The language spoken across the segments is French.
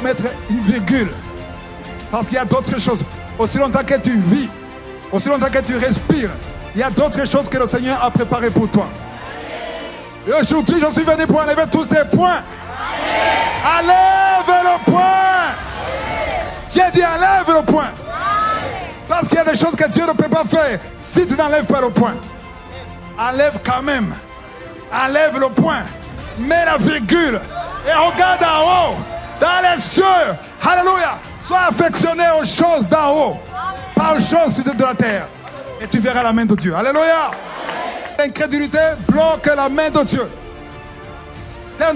mettre une virgule. Parce qu'il y a d'autres choses. Aussi longtemps que tu vis, aussi longtemps que tu respires, il y a d'autres choses que le Seigneur a préparées pour toi. Et aujourd'hui, je suis venu pour enlever tous ces points. Enlève le point. J'ai dit enlève le point. Parce qu'il y a des choses que Dieu ne peut pas faire si tu n'enlèves pas le point. Enlève quand même. Enlève le point. Mets la virgule. Et regarde en haut. Dans les cieux. Alléluia. Sois affectionné aux choses d'en haut. Pas aux choses de la terre. Et tu verras la main de Dieu. Alléluia. L'incrédulité bloque la main de Dieu.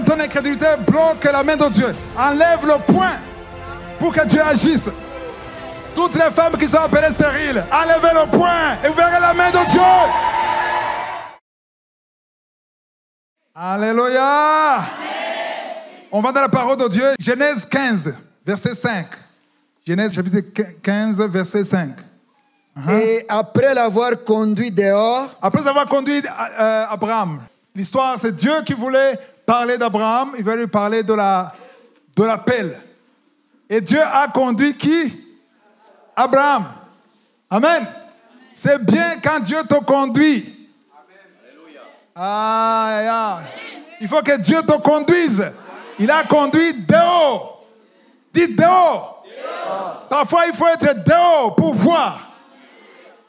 Ton incrédulité bloque la main de Dieu. Enlève le point pour que Dieu agisse. Toutes les femmes qui sont appelées stériles, enlevez le point et vous verrez la main de Dieu. Alléluia. On va dans la parole de Dieu. Genèse 15, verset 5. Genèse chapitre 15, verset 5. Et après l'avoir conduit dehors, après avoir conduit Abraham, l'histoire c'est Dieu qui voulait parler d'Abraham, il voulait lui parler de l'appel. Et Dieu a conduit qui? Abraham. Amen. C'est bien quand Dieu te conduit. Il faut que Dieu te conduise. Il a conduit dehors. Dites dehors. Parfois il faut être dehors pour voir.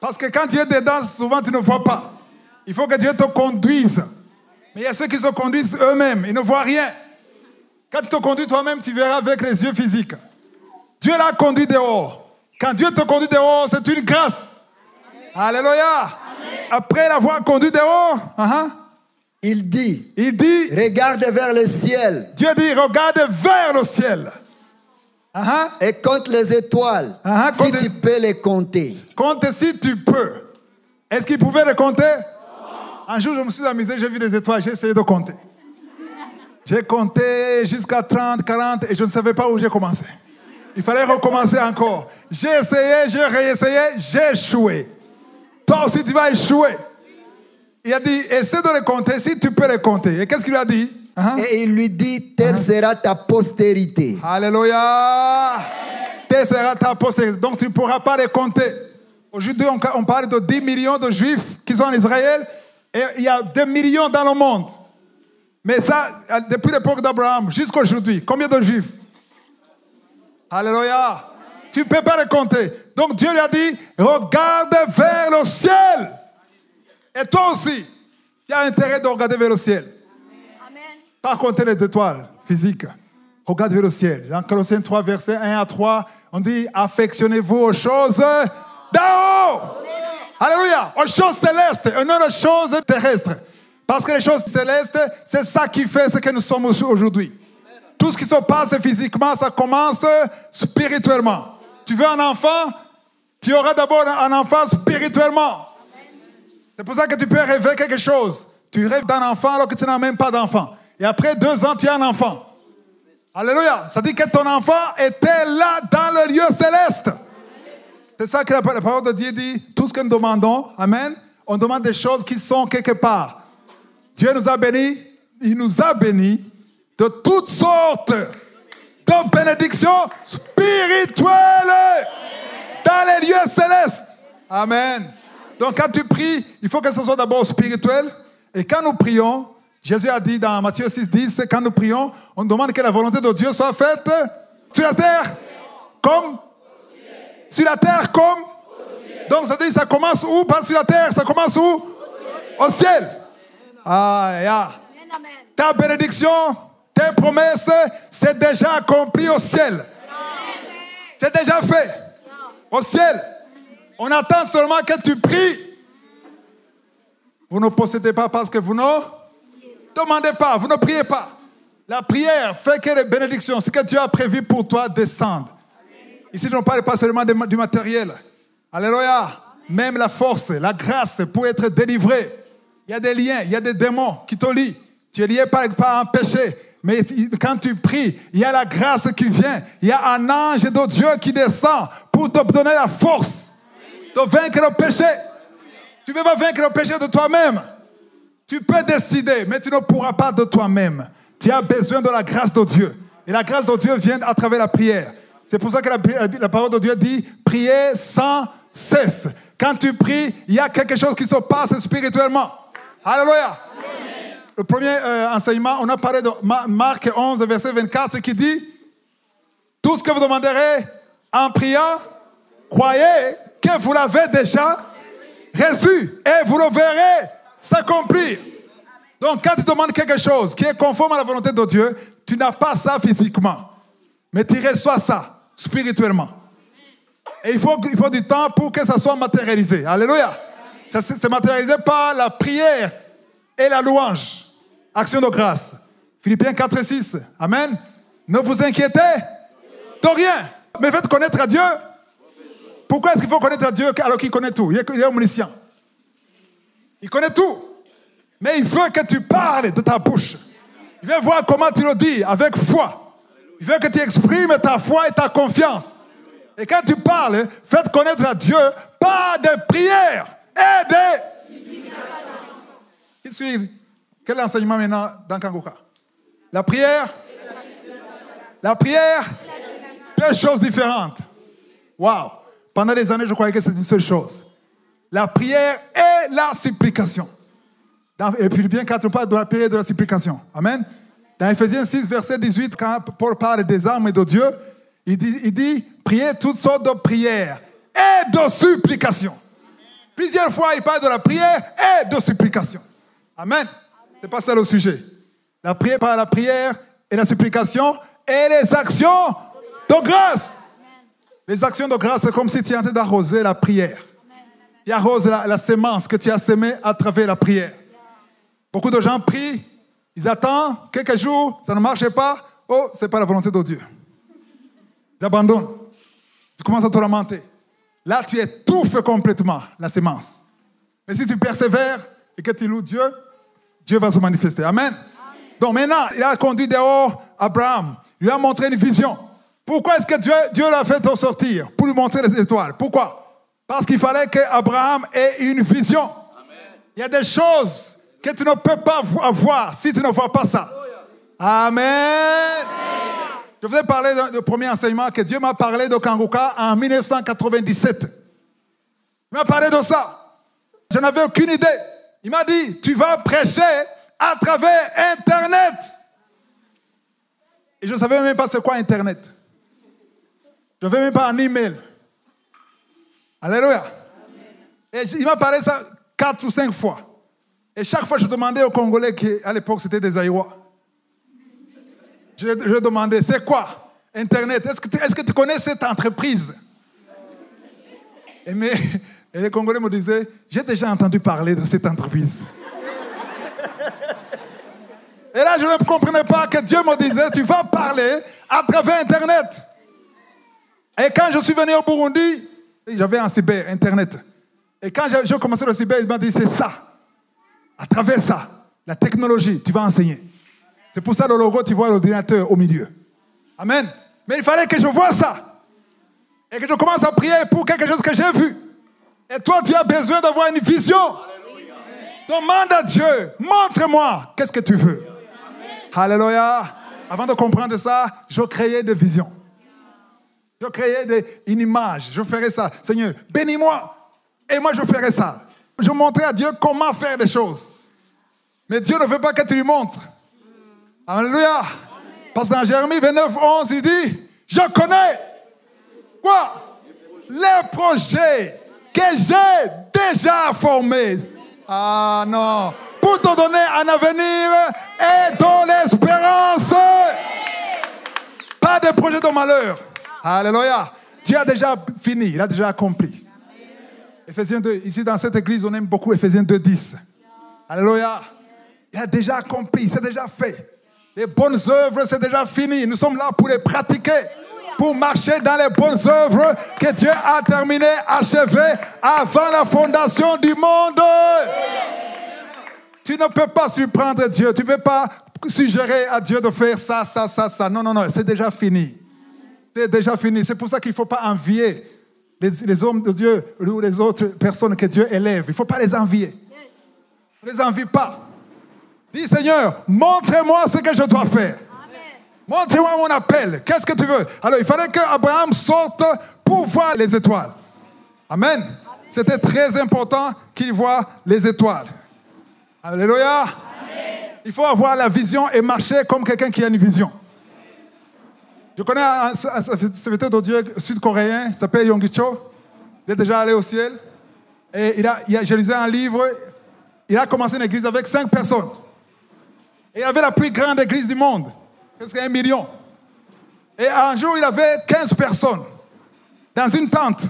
Parce que quand tu es dedans, souvent tu ne vois pas. Il faut que Dieu te conduise. Mais il y a ceux qui se conduisent eux-mêmes. Ils ne voient rien. Quand tu te conduis toi-même, tu verras avec les yeux physiques. Dieu l'a conduit dehors. Quand Dieu te conduit dehors, c'est une grâce. Alléluia. Amen. Après l'avoir conduit dehors, il dit, regarde vers le ciel. Dieu dit, regarde vers le ciel. Et compte les étoiles, si tu peux les compter. Compte si tu peux. Est-ce qu'il pouvait les compter? Un jour, je me suis amusé, j'ai vu des étoiles, j'ai essayé de compter. J'ai compté jusqu'à 30, 40 et je ne savais pas où j'ai commencé. Il fallait recommencer encore. J'ai essayé, j'ai réessayé, j'ai échoué. Toi aussi, tu vas échouer. Il a dit, essaie de les compter si tu peux les compter. Et qu'est-ce qu'il a dit? Et il lui dit, telle sera ta postérité. Alléluia. Telle sera ta postérité. Donc tu ne pourras pas les compter. Aujourd'hui, on parle de 10 millions de juifs qui sont en Israël. Et il y a des millions dans le monde. Mais ça, depuis l'époque d'Abraham jusqu'à aujourd'hui, combien de juifs? Alléluia. Tu ne peux pas les compter. Donc Dieu lui a dit, regarde vers le ciel. Et toi aussi, tu as intérêt de regarder vers le ciel. Amen. Pas compter les étoiles physiques. Regarde vers le ciel. Dans Colossiens 3, versets 1 à 3, on dit, affectionnez-vous aux choses d'en haut. Alléluia. Aux choses célestes et non aux choses terrestres. Parce que les choses célestes, c'est ça qui fait ce que nous sommes aujourd'hui. Tout ce qui se passe physiquement, ça commence spirituellement. Tu veux un enfant, tu auras d'abord un enfant spirituellement. C'est pour ça que tu peux rêver quelque chose. Tu rêves d'un enfant alors que tu n'as même pas d'enfant. Et après 2 ans, tu as un enfant. Alléluia. Ça dit que ton enfant était là dans le lieu céleste. C'est ça que la parole de Dieu dit. Tout ce que nous demandons, amen, on demande des choses qui sont quelque part. Dieu nous a bénis, il nous a bénis de toutes sortes de bénédictions spirituelles dans les lieux célestes. Amen. Donc quand tu pries, il faut que ce soit d'abord spirituel. Et quand nous prions, Jésus a dit dans Matthieu 6, 10, quand nous prions, on demande que la volonté de Dieu soit faite sur la terre comme sur la terre comme. Donc ça dit, ça commence où? Pas sur la terre, ça commence où? Au ciel. Ta bénédiction, tes promesses, c'est déjà accompli au ciel. C'est déjà fait. Au ciel. On attend seulement que tu pries. Vous ne possédez pas parce que vous ne demandez pas, vous ne priez pas. La prière fait que les bénédictions, ce que Dieu a prévu pour toi, descendent. Ici, je ne parle pas seulement du matériel. Alléluia. Même la force, la grâce pour être délivré. Il y a des liens, il y a des démons qui te lient. Tu es lié par un péché. Mais quand tu pries, il y a la grâce qui vient. Il y a un ange de Dieu qui descend pour te donner la force de vaincre le péché. Tu ne peux pas vaincre le péché de toi-même. Tu peux décider, mais tu ne pourras pas de toi-même. Tu as besoin de la grâce de Dieu. Et la grâce de Dieu vient à travers la prière. C'est pour ça que la parole de Dieu dit « Priez sans cesse ». Quand tu pries, il y a quelque chose qui se passe spirituellement. Alléluia. Le premier enseignement, on a parlé de Marc 11, verset 24, qui dit « Tout ce que vous demanderez en priant, croyez que vous l'avez déjà reçu et vous le verrez s'accomplir. » Donc, quand tu demandes quelque chose qui est conforme à la volonté de Dieu, tu n'as pas ça physiquement, mais tu reçois ça spirituellement. Et il faut du temps pour que ça soit matérialisé. Alléluia. Ça c'est matérialisé par la prière et la louange. Action de grâce. Philippiens 4 et 6. Amen. Ne vous inquiétez de rien, mais faites connaître à Dieu. Pourquoi est-ce qu'il faut connaître à Dieu alors qu'il connaît tout? Il est omniscient. Il connaît tout. Mais il veut que tu parles de ta bouche. Il veut voir comment tu le dis avec foi. Il veut que tu exprimes ta foi et ta confiance. Et quand tu parles, faites connaître à Dieu par des prières et des... Qui suit? Quel enseignement maintenant dans Kangoka? La prière? La prière? Deux choses différentes. Waouh! Pendant des années, je croyais que c'était une seule chose. La prière et la supplication. Dans Philippiens 4, on parle de la prière et de la supplication. Amen. Dans Ephésiens 6, verset 18, quand Paul parle des armes et de Dieu, il dit priez toutes sortes de prières et de supplications. Plusieurs fois, il parle de la prière et de supplication. Amen. C'est pas ça le sujet. La prière par la prière et la supplication et les actions de grâce. Les actions de grâce, c'est comme si tu es en train d'arroser la prière. Tu arroses la sémence que tu as sémée à travers la prière. Beaucoup de gens prient, ils attendent quelques jours, ça ne marche pas. Oh, ce n'est pas la volonté de Dieu. Ils abandonnent. Tu commences à te lamenter. Là, tu étouffes complètement la sémence. Mais si tu persévères et que tu loues Dieu, Dieu va se manifester. Amen. Donc maintenant, il a conduit dehors Abraham. Il lui a montré une vision. Pourquoi est-ce que Dieu l'a fait sortir? Pour lui montrer les étoiles. Pourquoi? Parce qu'il fallait qu'Abraham ait une vision. Amen. Il y a des choses que tu ne peux pas avoir si tu ne vois pas ça. Amen. Amen. Je vous ai parlé du premier enseignement que Dieu m'a parlé de Kangoka en 1997. Il m'a parlé de ça. Je n'avais aucune idée. Il m'a dit, tu vas prêcher à travers Internet. Et je ne savais même pas c'est quoi Internet. Je n'avais même pas un email. Alléluia. Et il m'a parlé de ça 4 ou 5 fois. Et chaque fois, je demandais aux Congolais, qui à l'époque c'était des Aïwa. Je demandais, c'est quoi Internet? Est-ce que tu connais cette entreprise? Et les Congolais me disaient, j'ai déjà entendu parler de cette entreprise. Et là, je ne comprenais pas que Dieu me disait, tu vas parler à travers Internet. Et quand je suis venu au Burundi, j'avais un cyber, Internet. Et quand j'ai commencé le cyber, il m'a dit, c'est ça. À travers ça, la technologie, tu vas enseigner. C'est pour ça le logo, tu vois l'ordinateur au milieu. Amen. Mais il fallait que je voie ça. Et que je commence à prier pour quelque chose que j'ai vu. Et toi, tu as besoin d'avoir une vision. Alléluia. Demande à Dieu, montre-moi, qu'est-ce que tu veux. Amen. Alléluia. Avant de comprendre ça, je créais des visions. Je créais une image. Je ferais ça. Seigneur, bénis-moi. Et moi, je ferai ça. Je montrais à Dieu comment faire des choses. Mais Dieu ne veut pas que tu lui montres. Alléluia. Parce que dans Jérémie 29, 11, il dit, je connais quoi? Les projets que j'ai déjà formés. Ah non. Pour te donner un avenir et de l'espérance. Pas de projet de malheur. Alléluia. Dieu a déjà fini. Il a déjà accompli. Ephésiens 2. Ici dans cette église, on aime beaucoup Ephésiens 2, 10. Alléluia. Il a déjà accompli. C'est déjà fait. Les bonnes œuvres, c'est déjà fini. Nous sommes là pour les pratiquer. Pour marcher dans les bonnes œuvres que Dieu a terminées, achevées avant la fondation du monde. Tu ne peux pas surprendre Dieu. Tu ne peux pas suggérer à Dieu de faire ça, ça, ça, ça. Non, non, non. C'est déjà fini. C'est déjà fini. C'est pour ça qu'il ne faut pas envier les hommes de Dieu ou les autres personnes que Dieu élève. Il ne faut pas les envier. Ne les envie pas. Dis, Seigneur, montre-moi ce que je dois faire. Amen. Montre-moi mon appel. Qu'est-ce que tu veux? Alors, il fallait qu'Abraham sorte pour voir les étoiles. Amen. C'était très important qu'il voie les étoiles. Alléluia. Il faut avoir la vision et marcher comme quelqu'un qui a une vision. Je connais un serviteur de Dieu sud-coréen, il s'appelle Yonggi Cho. Il est déjà allé au ciel. Et j'ai lu un livre. Il a commencé une église avec 5 personnes. Et il avait la plus grande église du monde. Presque 1 million. Et un jour, il avait 15 personnes dans une tente.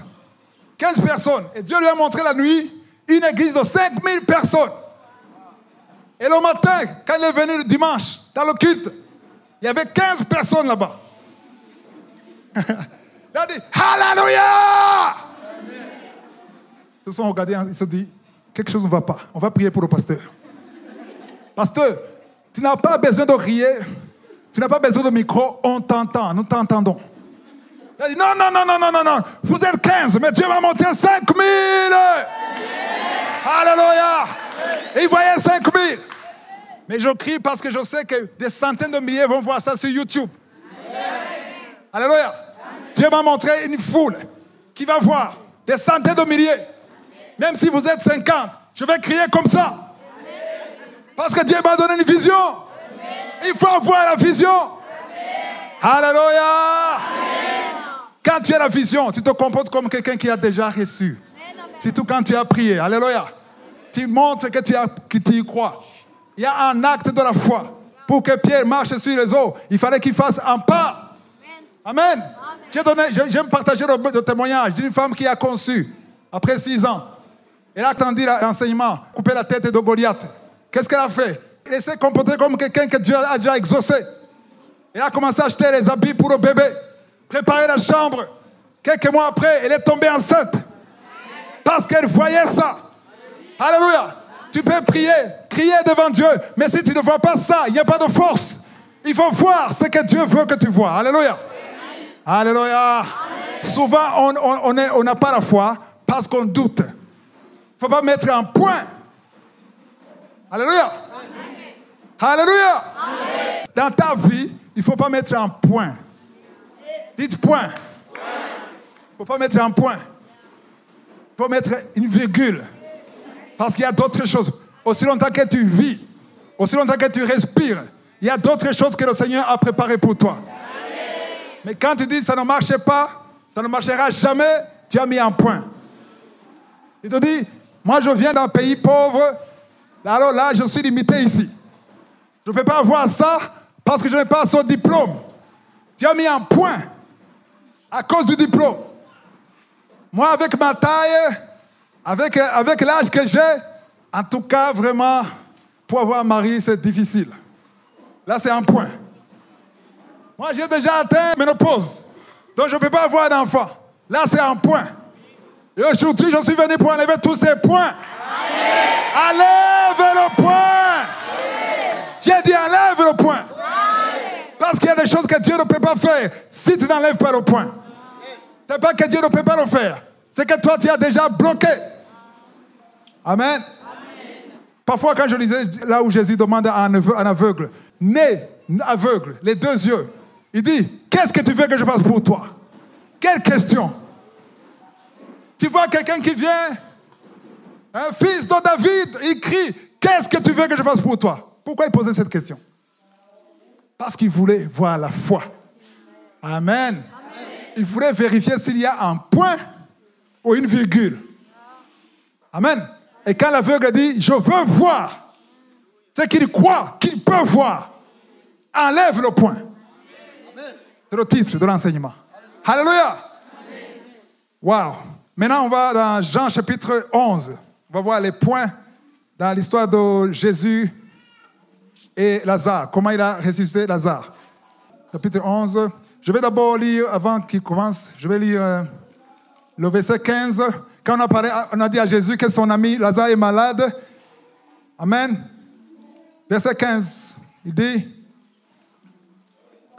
15 personnes. Et Dieu lui a montré la nuit une église de 5000 personnes. Et le matin, quand il est venu le dimanche, dans le culte, il y avait 15 personnes là-bas. Il a dit, Alléluia! Ils se sont regardés, ils se sont dit, quelque chose ne va pas. On va prier pour le pasteur. Pasteur, tu n'as pas besoin de crier, tu n'as pas besoin de micro, on t'entend, nous t'entendons. Il a dit, non, vous êtes 15, mais Dieu m'a monté 5000. Alléluia! Et il voyait 5000. Mais je crie parce que je sais que des centaines de milliers vont voir ça sur YouTube. Alléluia! Dieu m'a montré une foule qui va voir des centaines de milliers. Même si vous êtes 50, je vais crier comme ça. Parce que Dieu m'a donné une vision. Il faut avoir la vision. Alléluia! Quand tu as la vision, tu te comportes comme quelqu'un qui a déjà reçu. Surtout quand tu as prié. Alléluia! Tu montres que tu y crois. Il y a un acte de la foi. Pour que Pierre marche sur les eaux, il fallait qu'il fasse un pas. Amen. J'aime partager le témoignage d'une femme qui a conçu après 6 ans. Elle a attendu l'enseignement, coupé la tête de Goliath. Qu'est-ce qu'elle a fait? Elle s'est comportée comme quelqu'un que Dieu a déjà exaucé. Elle a commencé à acheter les habits pour le bébé, préparer la chambre. Quelques mois après, elle est tombée enceinte. Parce qu'elle voyait ça. Alléluia. Tu peux prier, crier devant Dieu, mais si tu ne vois pas ça, il n'y a pas de force. Il faut voir ce que Dieu veut que tu vois. Alléluia. Alléluia. Souvent, on n'a pas la foi parce qu'on doute. Il ne faut pas mettre un point. Alléluia. Alléluia. Dans ta vie, il ne faut pas mettre un point. Dites point. Il ne faut pas mettre un point. Il faut mettre une virgule. Parce qu'il y a d'autres choses. Aussi longtemps que tu vis, aussi longtemps que tu respires, il y a d'autres choses que le Seigneur a préparées pour toi. Mais quand tu dis ça ne marche pas, ça ne marchera jamais, tu as mis un point. Il te dit, moi je viens d'un pays pauvre, alors là je suis limité ici. Je ne peux pas avoir ça parce que je n'ai pas son diplôme. Tu as mis un point à cause du diplôme. Moi avec ma taille, avec l'âge que j'ai, en tout cas vraiment, pour avoir un mari c'est difficile. Là c'est un point. Moi, j'ai déjà atteint ménopause. Donc, je ne peux pas avoir d'enfant. Là, c'est un point. Et aujourd'hui, je suis venu pour enlever tous ces points. Enlève le point. J'ai dit enlève le point. Parce qu'il y a des choses que Dieu ne peut pas faire si tu n'enlèves pas le point. Ce n'est pas que Dieu ne peut pas le faire. C'est que toi, tu as déjà bloqué. Amen. Parfois, quand je lisais là où Jésus demande à un aveugle, né aveugle, les 2 yeux, il dit, qu'est-ce que tu veux que je fasse pour toi? Quelle question? Tu vois quelqu'un qui vient, un fils de David, il crie, qu'est-ce que tu veux que je fasse pour toi? Pourquoi il posait cette question? Parce qu'il voulait voir la foi. Amen. Il voulait vérifier s'il y a un point ou une virgule. Amen. Et quand l'aveugle dit, je veux voir, c'est qu'il croit qu'il peut voir. Enlève le point. C'est le titre de l'enseignement. Alléluia. Wow. Maintenant, on va dans Jean chapitre 11. On va voir les points dans l'histoire de Jésus et Lazare. Comment il a ressuscité Lazare. Chapitre 11. Je vais d'abord lire, avant qu'il commence, je vais lire le verset 15. Quand on a dit à Jésus que son ami Lazare est malade. Amen. Verset 15. Il dit...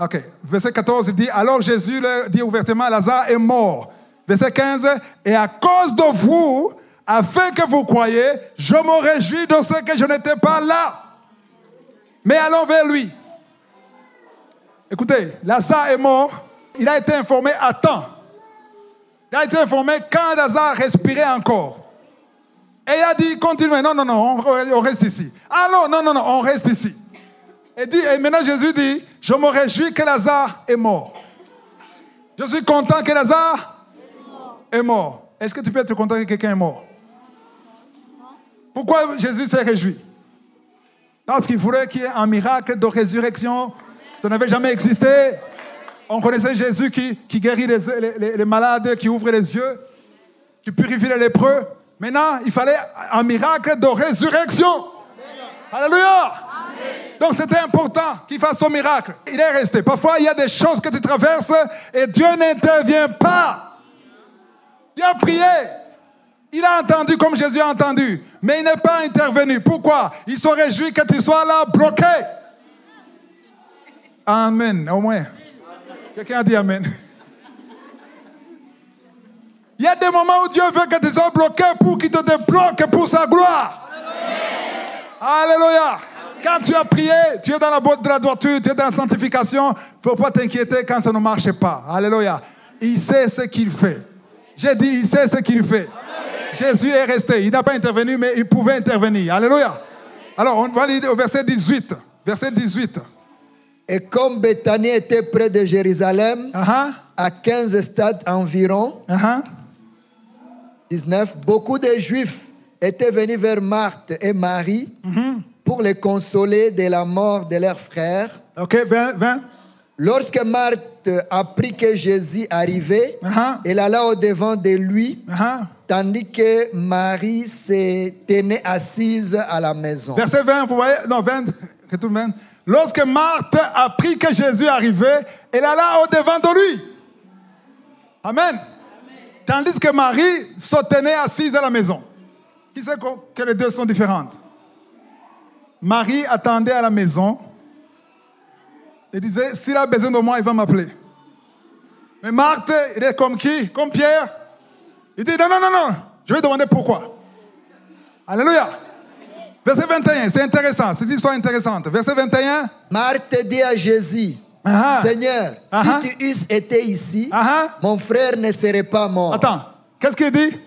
Ok, verset 14, il dit, alors Jésus leur dit ouvertement, Lazare est mort. Verset 15, et à cause de vous, afin que vous croyiez, je me réjouis de ce que je n'étais pas là. Mais allons vers lui. Écoutez, Lazare est mort. Il a été informé à temps. Il a été informé quand Lazare respirait encore. Et il a dit, continuez. Non, on reste ici. Alors, non, on reste ici. Et maintenant Jésus dit, je me réjouis que Lazare est mort. Je suis content que Lazare est mort. Est-ce que tu peux être content que quelqu'un est mort? Pourquoi Jésus s'est réjoui? Parce qu'il voulait qu'il y ait un miracle de résurrection. Ça n'avait jamais existé. On connaissait Jésus qui guérit les malades, qui ouvre les yeux, qui purifie les lépreux. Maintenant, il fallait un miracle de résurrection. Alléluia. Donc c'était important qu'il fasse son miracle. Il est resté. Parfois, il y a des choses que tu traverses et Dieu n'intervient pas. Dieu a prié. Il a entendu comme Jésus a entendu. Mais il n'est pas intervenu. Pourquoi? Il se réjouit que tu sois là bloqué. Amen. Au moins. Quelqu'un a dit Amen. Il y a des moments où Dieu veut que tu sois bloqué pour qu'il te débloque pour sa gloire. Alléluia. Quand tu as prié, tu es dans la boîte de la droiture, tu es dans la sanctification, il ne faut pas t'inquiéter quand ça ne marche pas. Alléluia. Il sait ce qu'il fait. J'ai dit, il sait ce qu'il fait. Jésus est resté. Il n'a pas intervenu, mais il pouvait intervenir. Alléluia. Alors, on va lire au verset 18. Verset 18. Et comme Béthanie était près de Jérusalem, à 15 stades environ, 19, beaucoup de Juifs étaient venus vers Marthe et Marie pour les consoler de la mort de leur frère. Ok, 20. Lorsque Marthe apprit que Jésus arrivait, elle alla au-devant de lui, tandis que Marie se tenait assise à la maison. Verset 20, vous voyez? Non, 20, retourne 20. Lorsque Marthe apprit que Jésus arrivait, elle alla au-devant de lui. Amen. Tandis que Marie se tenait assise à la maison. Qui sait que les deux sont différentes? Marie attendait à la maison et disait, s'il a besoin de moi, il va m'appeler. Mais Marthe, il est comme qui? Comme Pierre. Il dit, non, je vais demander pourquoi. Alléluia. Verset 21, c'est intéressant, cette histoire intéressante. Verset 21. Marthe dit à Jésus, Seigneur, si tu eusses été ici, mon frère ne serait pas mort. Attends, qu'est-ce qu'il dit?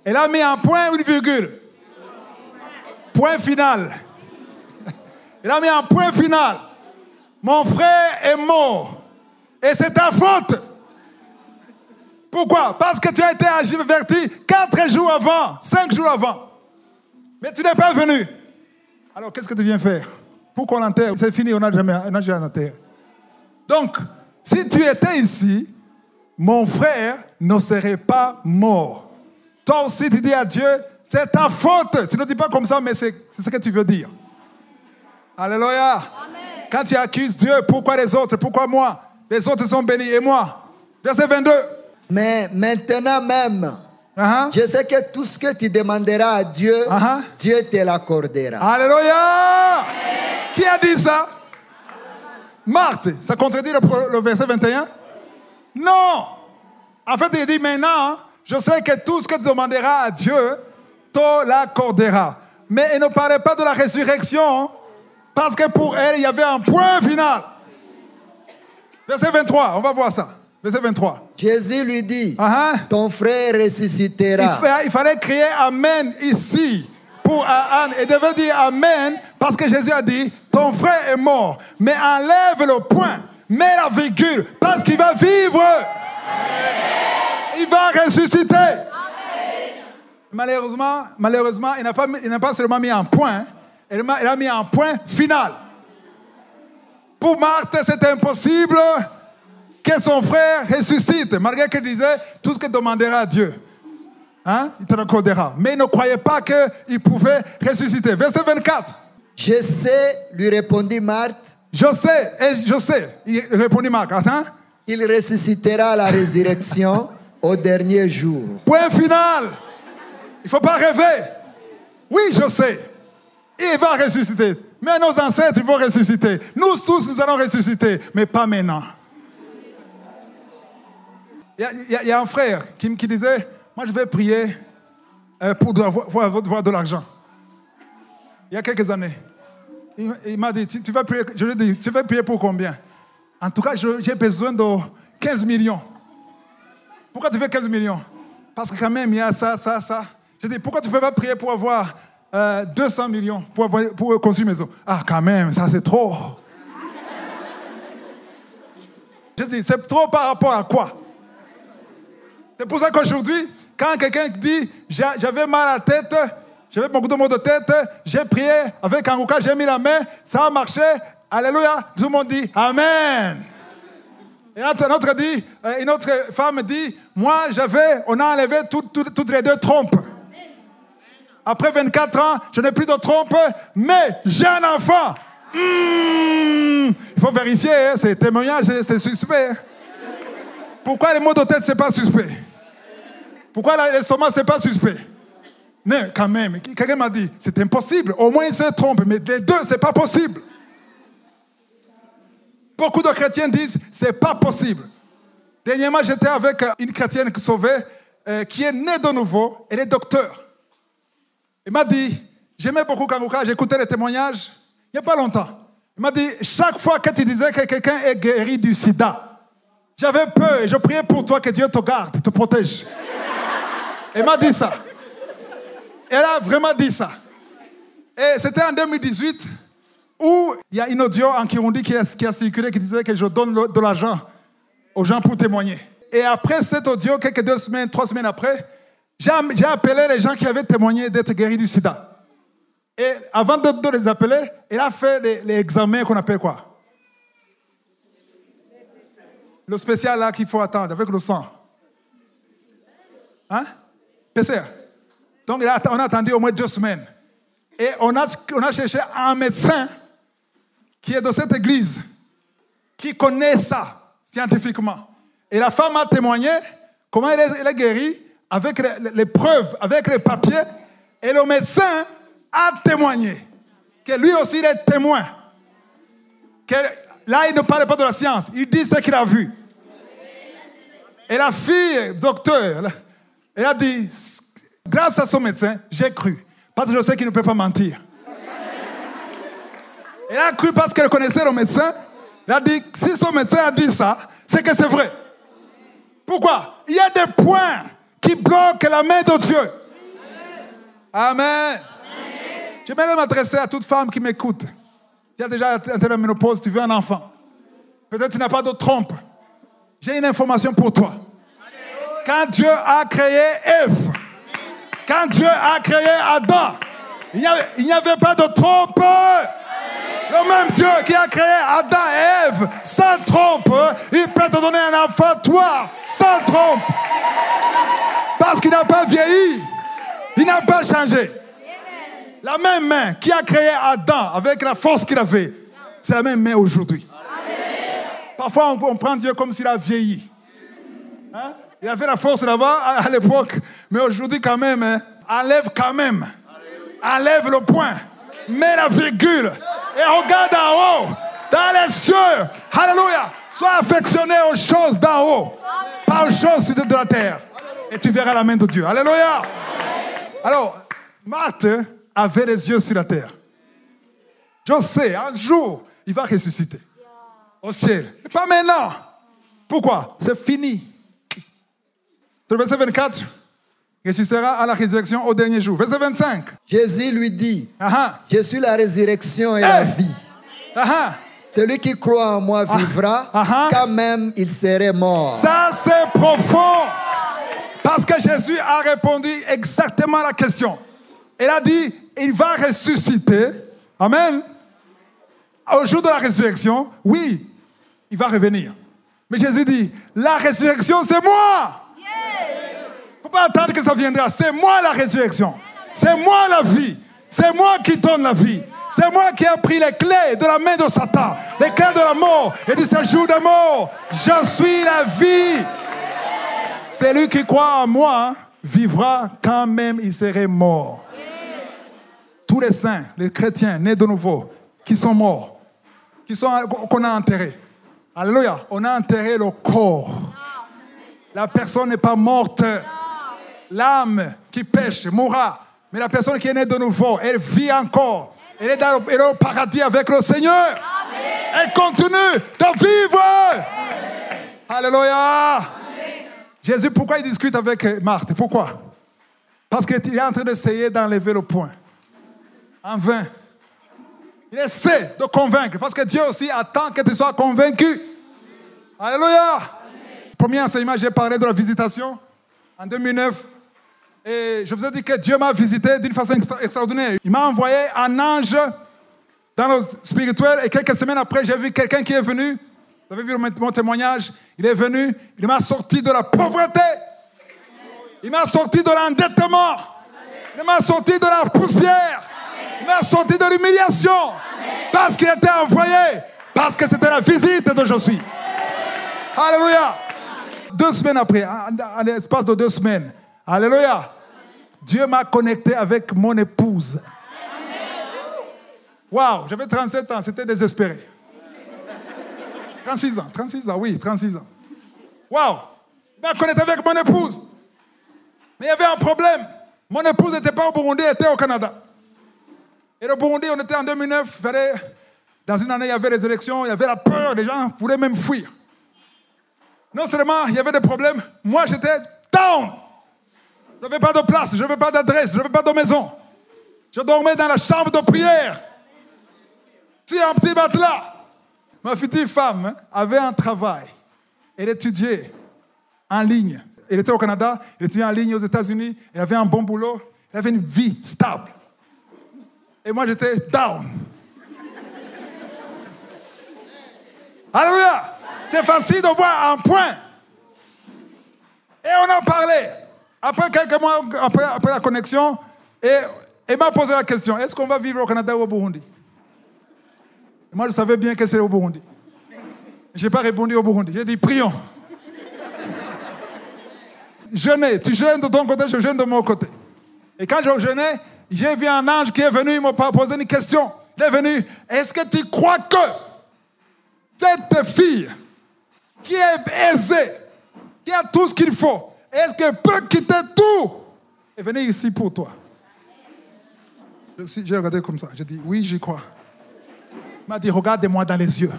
Elle a mis un point ou une virgule? Point final. Elle a mis un point final. Mon frère est mort. Et c'est ta faute. Pourquoi? Parce que tu as été averti 4 jours avant, 5 jours avant. Mais tu n'es pas venu. Alors qu'est-ce que tu viens faire? Pourquoi on l'enterre? C'est fini, on n'a jamais enterré. Donc, si tu étais ici, mon frère ne serait pas mort. Toi aussi, tu dis à Dieu, c'est ta faute. Tu ne dis pas comme ça, mais c'est ce que tu veux dire. Alléluia. Amen. Quand tu accuses Dieu, pourquoi les autres? Pourquoi moi? Les autres sont bénis et moi. Verset 22. Mais maintenant même, je sais que tout ce que tu demanderas à Dieu, Dieu te l'accordera. Alléluia. Qui a dit ça? Marthe. Ça contredit le verset 21? Non. En fait, il dit maintenant, je sais que tout ce que tu demanderas à Dieu, te l'accordera. Mais il ne parlait pas de la résurrection, parce que pour elle, il y avait un point final. Verset 23, on va voir ça. Verset 23. Jésus lui dit, ton frère ressuscitera. Il fallait crier Amen ici pour Anne. Et devait dire Amen parce que Jésus a dit, ton frère est mort. Mais enlève le point, mets la virgule, parce qu'il va vivre. Il va ressusciter. Malheureusement, il n'a pas seulement mis un point, il a mis un point final. Pour Marthe, c'était impossible que son frère ressuscite, malgré qu'il disait tout ce qu'il demandera à Dieu. Il te l'accordera. Mais il ne croyait pas qu'il pouvait ressusciter. Verset 24. Je sais, lui répondit Marthe. Je sais, il répondit Marthe. Attends. Il ressuscitera à la résurrection au dernier jour. Point final. Il ne faut pas rêver. Oui, je sais. Il va ressusciter. Mais nos ancêtres, ils vont ressusciter. Nous tous, nous allons ressusciter. Mais pas maintenant. Il y a un frère qui disait, moi je vais prier pour voir de l'argent. Il y a quelques années. il m'a dit, tu vas prier, je lui ai dit, tu vas prier pour combien? En tout cas, j'ai besoin de 15 millions. Pourquoi tu veux 15 millions? Parce que quand même, il y a ça. Je dis, pourquoi tu ne peux pas prier pour avoir 200 millions pour construire une maison? Ah, quand même, ça c'est trop. Je dis, c'est trop par rapport à quoi? C'est pour ça qu'aujourd'hui, quand quelqu'un dit, j'avais mal à la tête, j'avais beaucoup de maux de tête, j'ai prié avec Kanguka, j'ai mis la main, ça a marché, alléluia, tout le monde dit Amen. Et une autre femme dit, moi on a enlevé toutes les deux trompes. Après 24 ans, je n'ai plus de trompe, mais j'ai un enfant. Il faut vérifier, hein, ces témoignages, c'est suspect. Pourquoi les maux de tête, c'est pas suspect? Pourquoi l'estomac, c'est pas suspect? Mais quand même, quelqu'un m'a dit, c'est impossible. Au moins, il se trompe, mais les deux, c'est pas possible. Beaucoup de chrétiens disent, c'est pas possible. Dernièrement, j'étais avec une chrétienne sauvée qui est née de nouveau. Elle est docteur. Il m'a dit, j'aimais beaucoup Kanguka, j'écoutais les témoignages il n'y a pas longtemps. Il m'a dit, chaque fois que tu disais que quelqu'un est guéri du sida, j'avais peur et je priais pour toi que Dieu te garde, te protège. Elle m'a dit ça. Elle a vraiment dit ça. Et c'était en 2018 où il y a une audio en Kirundi qui a circulé qui disait que je donne de l'argent aux gens pour témoigner. Et après cette audio, quelques 2 semaines, 3 semaines après, j'ai appelé les gens qui avaient témoigné d'être guéris du sida. Et avant de les appeler, elle a fait les examens qu'on appelle quoi? Le spécial là qu'il faut attendre avec le sang. Hein? PCR. Donc on a attendu au moins 2 semaines. Et on a cherché un médecin qui est de cette église, qui connaît ça scientifiquement. Et la femme a témoigné comment elle est guérie avec les preuves, avec les papiers. Et le médecin a témoigné que lui aussi il est témoin. Que là, il ne parle pas de la science, il dit ce qu'il a vu. Et la fille, docteur, elle a dit, grâce à son médecin, j'ai cru. Parce que je sais qu'il ne peut pas mentir. Elle a cru parce qu'elle connaissait le médecin. Elle a dit, si son médecin a dit ça, c'est que c'est vrai. Pourquoi? Il y a des points qui bloquent la main de Dieu. Amen. Je vais même m'adresser à toute femme qui m'écoute. Tu as déjà atteint la ménopause, tu veux un enfant. Peut-être tu n'as pas de trompe. J'ai une information pour toi. Quand Dieu a créé Ève, quand Dieu a créé Adam, il n'y avait pas de trompe. Le même Dieu qui a créé Adam et Ève sans trompe, il peut te donner un enfant, toi, sans trompe. Parce qu'il n'a pas vieilli. Il n'a pas changé. La même main qui a créé Adam avec la force qu'il avait, c'est la même main aujourd'hui. Parfois, on prend Dieu comme s'il a vieilli. Hein? Il avait la force là-bas à l'époque, mais aujourd'hui quand même, hein, enlève quand même. Enlève le point, mets la virgule et regarde en haut, dans les cieux. Alléluia. Sois affectionné aux choses d'en haut, pas aux choses de la terre. Et tu verras la main de Dieu. Alléluia. Alors, Marthe avait les yeux sur la terre. Je sais, un jour, il va ressusciter au ciel. Mais pas maintenant. Pourquoi? C'est fini. C'est le verset 24. Ressuscitera à la résurrection au dernier jour. Verset 25. Jésus lui dit, je suis la résurrection et la vie. Celui qui croit en moi vivra, quand même il serait mort. Ça, c'est profond. Parce que Jésus a répondu exactement à la question. Il a dit, il va ressusciter. Amen. Au jour de la résurrection, oui, il va revenir. Mais Jésus dit, la résurrection, c'est moi. Il ne faut pas attendre que ça viendra. C'est moi la résurrection. C'est moi la vie. C'est moi qui donne la vie. C'est moi qui ai pris les clés de la main de Satan. Les clés de la mort et du séjour de mort. Je suis la vie. Celui qui croit en moi vivra quand même il serait mort. Tous les saints, les chrétiens nés de nouveau, qui sont morts, qu'on a enterrés. Alléluia. On a enterré le corps. La personne n'est pas morte. L'âme qui pêche mourra. Mais la personne qui est née de nouveau, elle vit encore. Elle est au paradis avec le Seigneur. Amen. Elle continue de vivre. Amen. Alléluia. Amen. Jésus, pourquoi il discute avec Marthe? Pourquoi? Parce qu'il est en train d'essayer d'enlever le point. En vain. Il essaie de convaincre. Parce que Dieu aussi attend que tu sois convaincu. Alléluia. Amen. Premier enseignement, j'ai parlé de la visitation en 2009. Et je vous ai dit que Dieu m'a visité d'une façon extraordinaire. Il m'a envoyé un ange dans le spirituel. Et quelques semaines après, j'ai vu quelqu'un qui est venu. Vous avez vu mon témoignage? Il est venu. Il m'a sorti de la pauvreté. Il m'a sorti de l'endettement. Il m'a sorti de la poussière. Il m'a sorti de l'humiliation. Parce qu'il était envoyé. Parce que c'était la visite dont je suis. Alléluia. 2 semaines après, à l'espace de 2 semaines. Alléluia. Dieu m'a connecté avec mon épouse. Waouh, j'avais 37 ans, c'était désespéré. 36 ans, oui, 36 ans. Waouh, il m'a connecté avec mon épouse. Mais il y avait un problème. Mon épouse n'était pas au Burundi, elle était au Canada. Et le Burundi, on était en 2009, dans une année, il y avait les élections, il y avait la peur, les gens voulaient même fuir. Non seulement il y avait des problèmes, moi j'étais down. Je n'avais pas de place, je n'avais pas d'adresse, je n'avais pas de maison. Je dormais dans la chambre de prière. Sur un petit matelas. Ma future femme avait un travail. Elle étudiait en ligne. Elle était au Canada, elle étudiait en ligne aux États-Unis. Elle avait un bon boulot. Elle avait une vie stable. Et moi, j'étais down. Alléluia! C'est facile de voir un point. Et on en parlait. Après quelques mois, après la connexion, et elle m'a posé la question, est-ce qu'on va vivre au Canada ou au Burundi? Et moi, je savais bien que c'était au Burundi. Je n'ai pas répondu au Burundi. J'ai dit, prions. Jeûnez. Tu jeûnes de ton côté, je jeûne de mon côté. Et quand je jeûnais, j'ai vu un ange qui est venu, il m'a posé une question. Il est venu, est-ce que tu crois que cette fille qui est aisée, qui a tout ce qu'il faut, est-ce qu'elle peut quitter tout et venir ici pour toi? J'ai regardé comme ça. J'ai dit, oui, j'y crois. Il m'a dit, regarde-moi dans les yeux.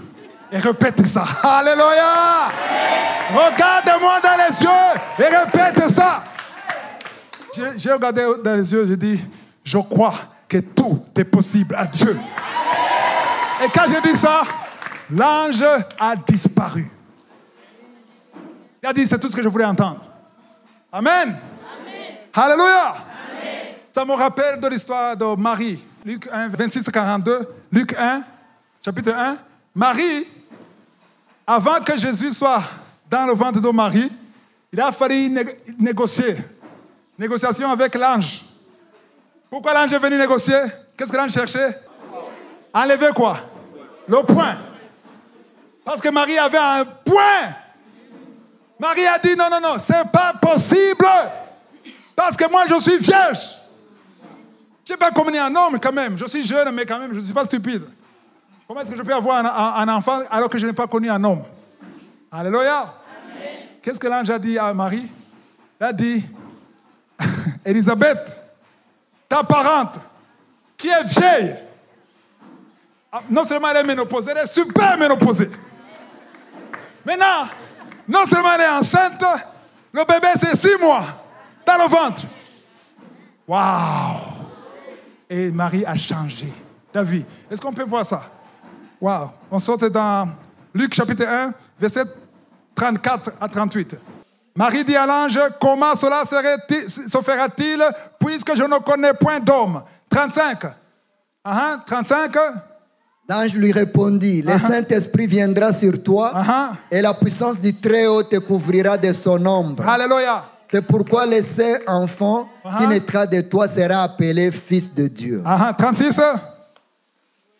Et répète ça. Alléluia! Regarde-moi dans les yeux et répète ça. J'ai regardé dans les yeux, j'ai dit, je crois que tout est possible à Dieu. Et quand j'ai dit ça, l'ange a disparu. Il a dit, c'est tout ce que je voulais entendre. Amen. Amen. Alléluia. Amen. Ça me rappelle de l'histoire de Marie. Luc 1, 26-42. Luc 1, chapitre 1. Marie, avant que Jésus soit dans le ventre de Marie, il a fallu négocier. Négociation avec l'ange. Pourquoi l'ange est venu négocier? Qu'est-ce que l'ange cherchait? Enlever quoi? Le point. Parce que Marie avait un point. Marie a dit, non, c'est pas possible. Parce que moi, je suis vierge. Je n'ai pas communié un homme quand même. Je suis jeune, mais quand même, je ne suis pas stupide. Comment est-ce que je peux avoir un enfant alors que je n'ai pas connu un homme? Alléluia. Qu'est-ce que l'ange a dit à Marie? Il a dit, Élisabeth, ta parente, qui est vieille, non seulement elle est ménopausée, elle est super ménopausée. Maintenant, non seulement elle est enceinte, le bébé c'est 6 mois dans le ventre. Waouh! Et Marie a changé la vie. Est-ce qu'on peut voir ça? Waouh! On sort dans Luc chapitre 1, verset 34 à 38. Marie dit à l'ange, comment cela se fera-t-il puisque je ne connais point d'homme? 35. 35. L'ange lui répondit, le Saint-Esprit viendra sur toi et la puissance du Très-Haut te couvrira de son ombre. Alléluia. C'est pourquoi le saint enfant qui naîtra de toi sera appelé fils de Dieu. 36.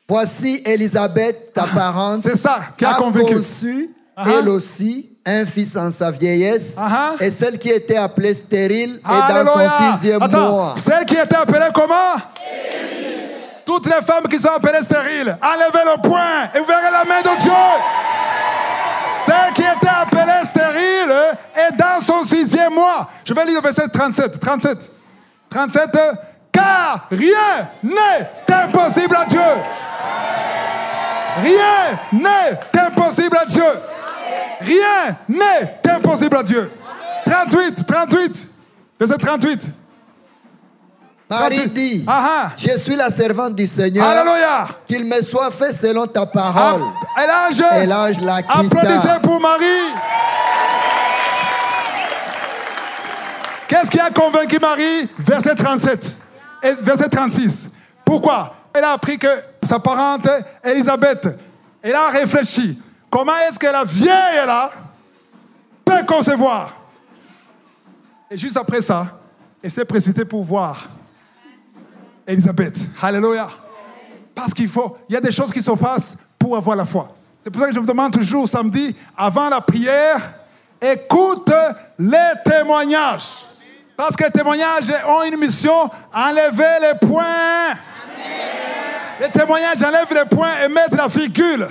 Voici Élisabeth, ta parente, c'est ça qui a convaincu. Conçu, elle aussi, un fils en sa vieillesse, et celle qui était appelée stérile est dans son 6e mois. Celle qui était appelée comment? Stérile. Toutes les femmes qui sont appelées stériles, enlevez le poing et vous verrez la main de Dieu. Celle qui était appelée stérile est dans son 6e mois. Je vais lire le verset 37. 37. Car car rien n'est impossible à Dieu. Rien n'est impossible à Dieu. Rien n'est impossible à Dieu. 38, verset 38. Marie dit, je suis la servante du Seigneur. Alléluia. Qu'il me soit fait selon ta parole. Et l'ange la quitta. Applaudissez pour Marie. Qu'est-ce qui a convaincu Marie? Verset 37 et verset 36. Pourquoi? Elle a appris que sa parente Élisabeth, elle a réfléchi. Comment est-ce que la vieille là peut concevoir? Et juste après ça, elle s'est précipitée pour voir Élisabeth. Alléluia. Parce il y a des choses qui se passent pour avoir la foi. C'est pour ça que je vous demande toujours samedi, avant la prière, écoute les témoignages. Parce que les témoignages ont une mission, enlever les points. Les témoignages enlèvent les points et mettent la virgule.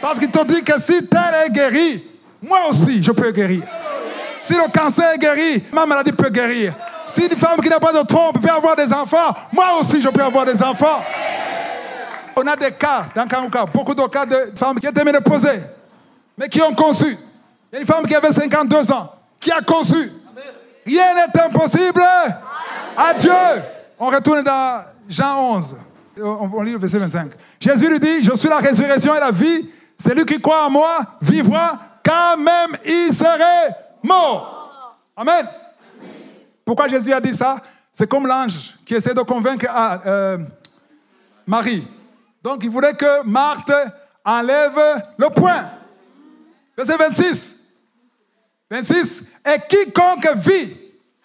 Parce qu'ils t'ont dit que si tel est guéri, moi aussi je peux guérir. Si le cancer est guéri, ma maladie peut guérir. Si une femme qui n'a pas de trompe peut avoir des enfants, moi aussi je peux avoir des enfants. On a des cas, dans Kanouka, beaucoup de cas de femmes qui étaient ménopausées, mais qui ont conçu. Il y a une femme qui avait 52 ans, qui a conçu. Rien n'est impossible à Dieu. On retourne dans Jean 11. On lit le verset 25. Jésus lui dit, je suis la résurrection et la vie. Celui qui croit en moi vivra quand même il serait mort. Amen. Pourquoi Jésus a dit ça? C'est comme l'ange qui essaie de convaincre Marie. Donc il voulait que Marthe enlève le point. Verset 26. 26. Et quiconque vit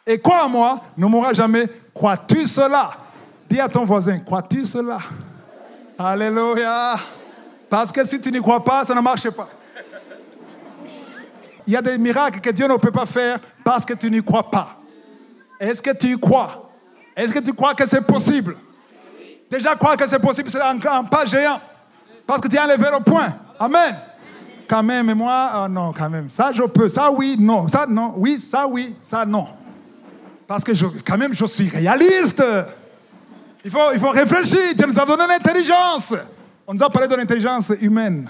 et croit en moi ne mourra jamais. Crois-tu cela? Dis à ton voisin, crois-tu cela? Alléluia. Parce que si tu n'y crois pas, ça ne marche pas. Il y a des miracles que Dieu ne peut pas faire parce que tu n'y crois pas. Est-ce que tu y crois? Est-ce que tu crois que c'est possible? Déjà, croire que c'est possible, c'est un pas géant. Parce que tu as enlevé le point. Amen. Quand même, et moi, non, quand même. Ça, je peux. Ça, oui, non. Ça, non. Oui, ça, non. Parce que, quand même, je suis réaliste. Il faut réfléchir. Dieu nous a donné l'intelligence. On nous a parlé de l'intelligence humaine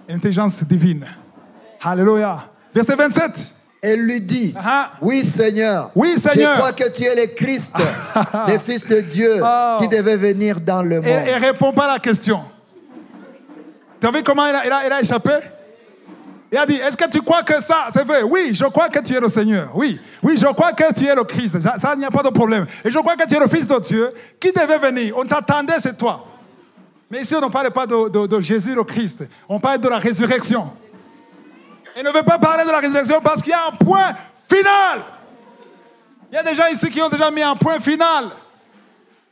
et l'intelligence divine. Alléluia. Verset 27. Elle lui dit, oui Seigneur, je crois que tu es le Christ, le Fils de Dieu, qui devait venir dans le monde. Et ne répond pas à la question. Tu as vu comment il a échappé? Il a dit, est-ce que tu crois que ça, c'est vrai? Oui, je crois que tu es le Seigneur. Oui, je crois que tu es le Christ. Ça, il n'y a pas de problème. Et je crois que tu es le Fils de Dieu qui devait venir. On t'attendait, c'est toi. Mais ici, on ne parle pas de Jésus le Christ. On parle de la résurrection. Il ne veut pas parler de la résurrection parce qu'il y a un point final. Il y a des gens ici qui ont déjà mis un point final.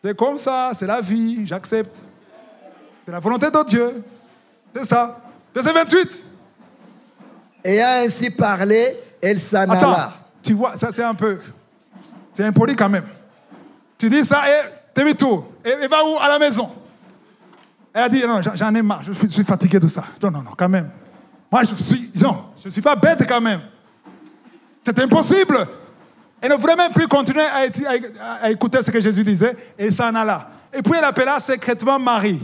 C'est comme ça, c'est la vie, j'accepte. C'est la volonté de Dieu. C'est ça. Verset 28. Ayant ainsi parlé, elle s'en alla. Attends, tu vois, ça c'est un peu... C'est impoli quand même. Tu dis ça et demi-tour. Et va où? À la maison. Elle a dit, non, j'en ai marre, je suis fatigué de ça. Non, quand même. Moi, je ne suis pas bête quand même. C'est impossible. Elle ne voulait même plus continuer à écouter ce que Jésus disait. Et elle s'en alla. Et puis elle appela secrètement Marie.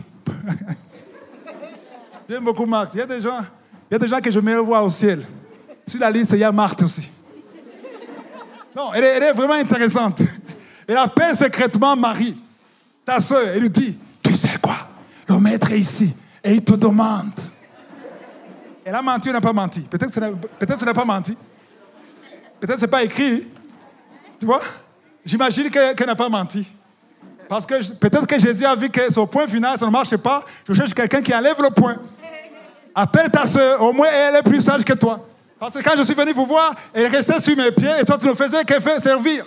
J'aime beaucoup Marthe. Il y a des gens que je me revois au ciel. Sur la liste, il y a Marthe aussi. Non, elle est vraiment intéressante. Elle appelle secrètement Marie, sa sœur. Elle lui dit, tu sais quoi? Le maître est ici et il te demande. Elle a menti ou n'a pas menti? Peut-être qu'elle n'a pas menti. Peut-être que ce n'est pas écrit. Tu vois? J'imagine qu'elle n'a pas menti. Parce que peut-être que Jésus a vu que son point final, ça ne marche pas. Je cherche quelqu'un qui enlève le point. Appelle ta soeur, au moins elle est plus sage que toi. Parce que quand je suis venu vous voir, elle restait sur mes pieds et toi tu ne faisais que faire servir.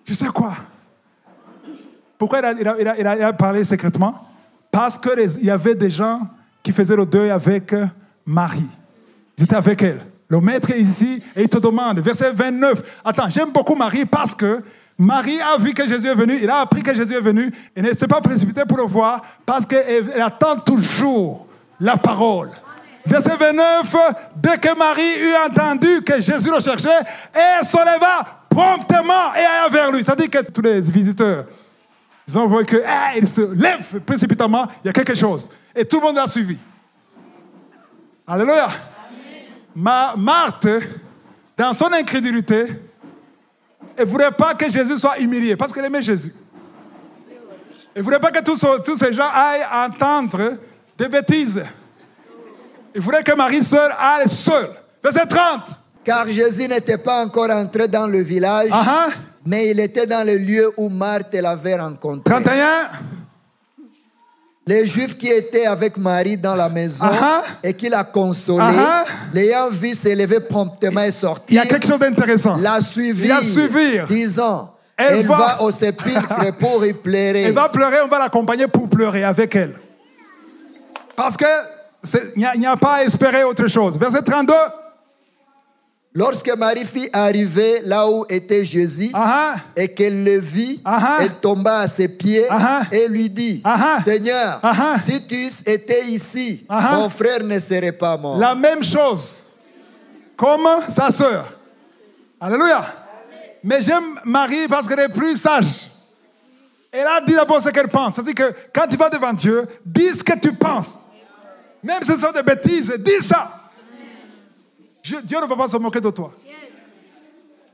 Tu sais quoi? Pourquoi il a parlé secrètement? Parce qu'il y avait des gens qui faisaient le deuil avec Marie. Ils étaient avec elle. Le maître est ici et il te demande, verset 29. Attends, j'aime beaucoup Marie parce que Marie a vu que Jésus est venu, il a appris que Jésus est venu, et ne s'est pas précipitée pour le voir parce qu'elle attend toujours la parole. Verset 29, dès que Marie eut entendu que Jésus le cherchait, elle se leva promptement et alla vers lui. Ça dit que tous les visiteurs Ils ont vu qu'il se lève précipitamment, il y a quelque chose. Et tout le monde l'a suivi. Alléluia. Marthe, dans son incrédulité, elle ne voulait pas que Jésus soit humilié parce qu'elle aimait Jésus. Elle ne voulait pas que tous ces gens aillent entendre des bêtises. Elle voulait que Marie seule aille seule. Verset 30. Car Jésus n'était pas encore entré dans le village, mais il était dans le lieu où Marthe l'avait rencontré. 31. Les Juifs qui étaient avec Marie dans la maison et qui la consolaient, l'ayant vu s'élever promptement et sortir, il y a quelque chose d'intéressant. La suivirent, disant, elle va au sépulcre pour y pleurer. Elle va pleurer, on va l'accompagner pour pleurer avec elle. Parce qu'il n'y a pas à espérer autre chose. Verset 32. Lorsque Marie fit arriver là où était Jésus et qu'elle le vit, elle tomba à ses pieds et lui dit, Seigneur, si tu étais ici, mon frère ne serait pas mort. La même chose comme sa sœur. Alléluia. Mais j'aime Marie parce qu'elle est plus sage. Elle a dit d'abord ce qu'elle pense. C'est-à-dire que quand tu vas devant Dieu, dis ce que tu penses. Même si ce sont des bêtises, dis ça. Dieu ne va pas se moquer de toi.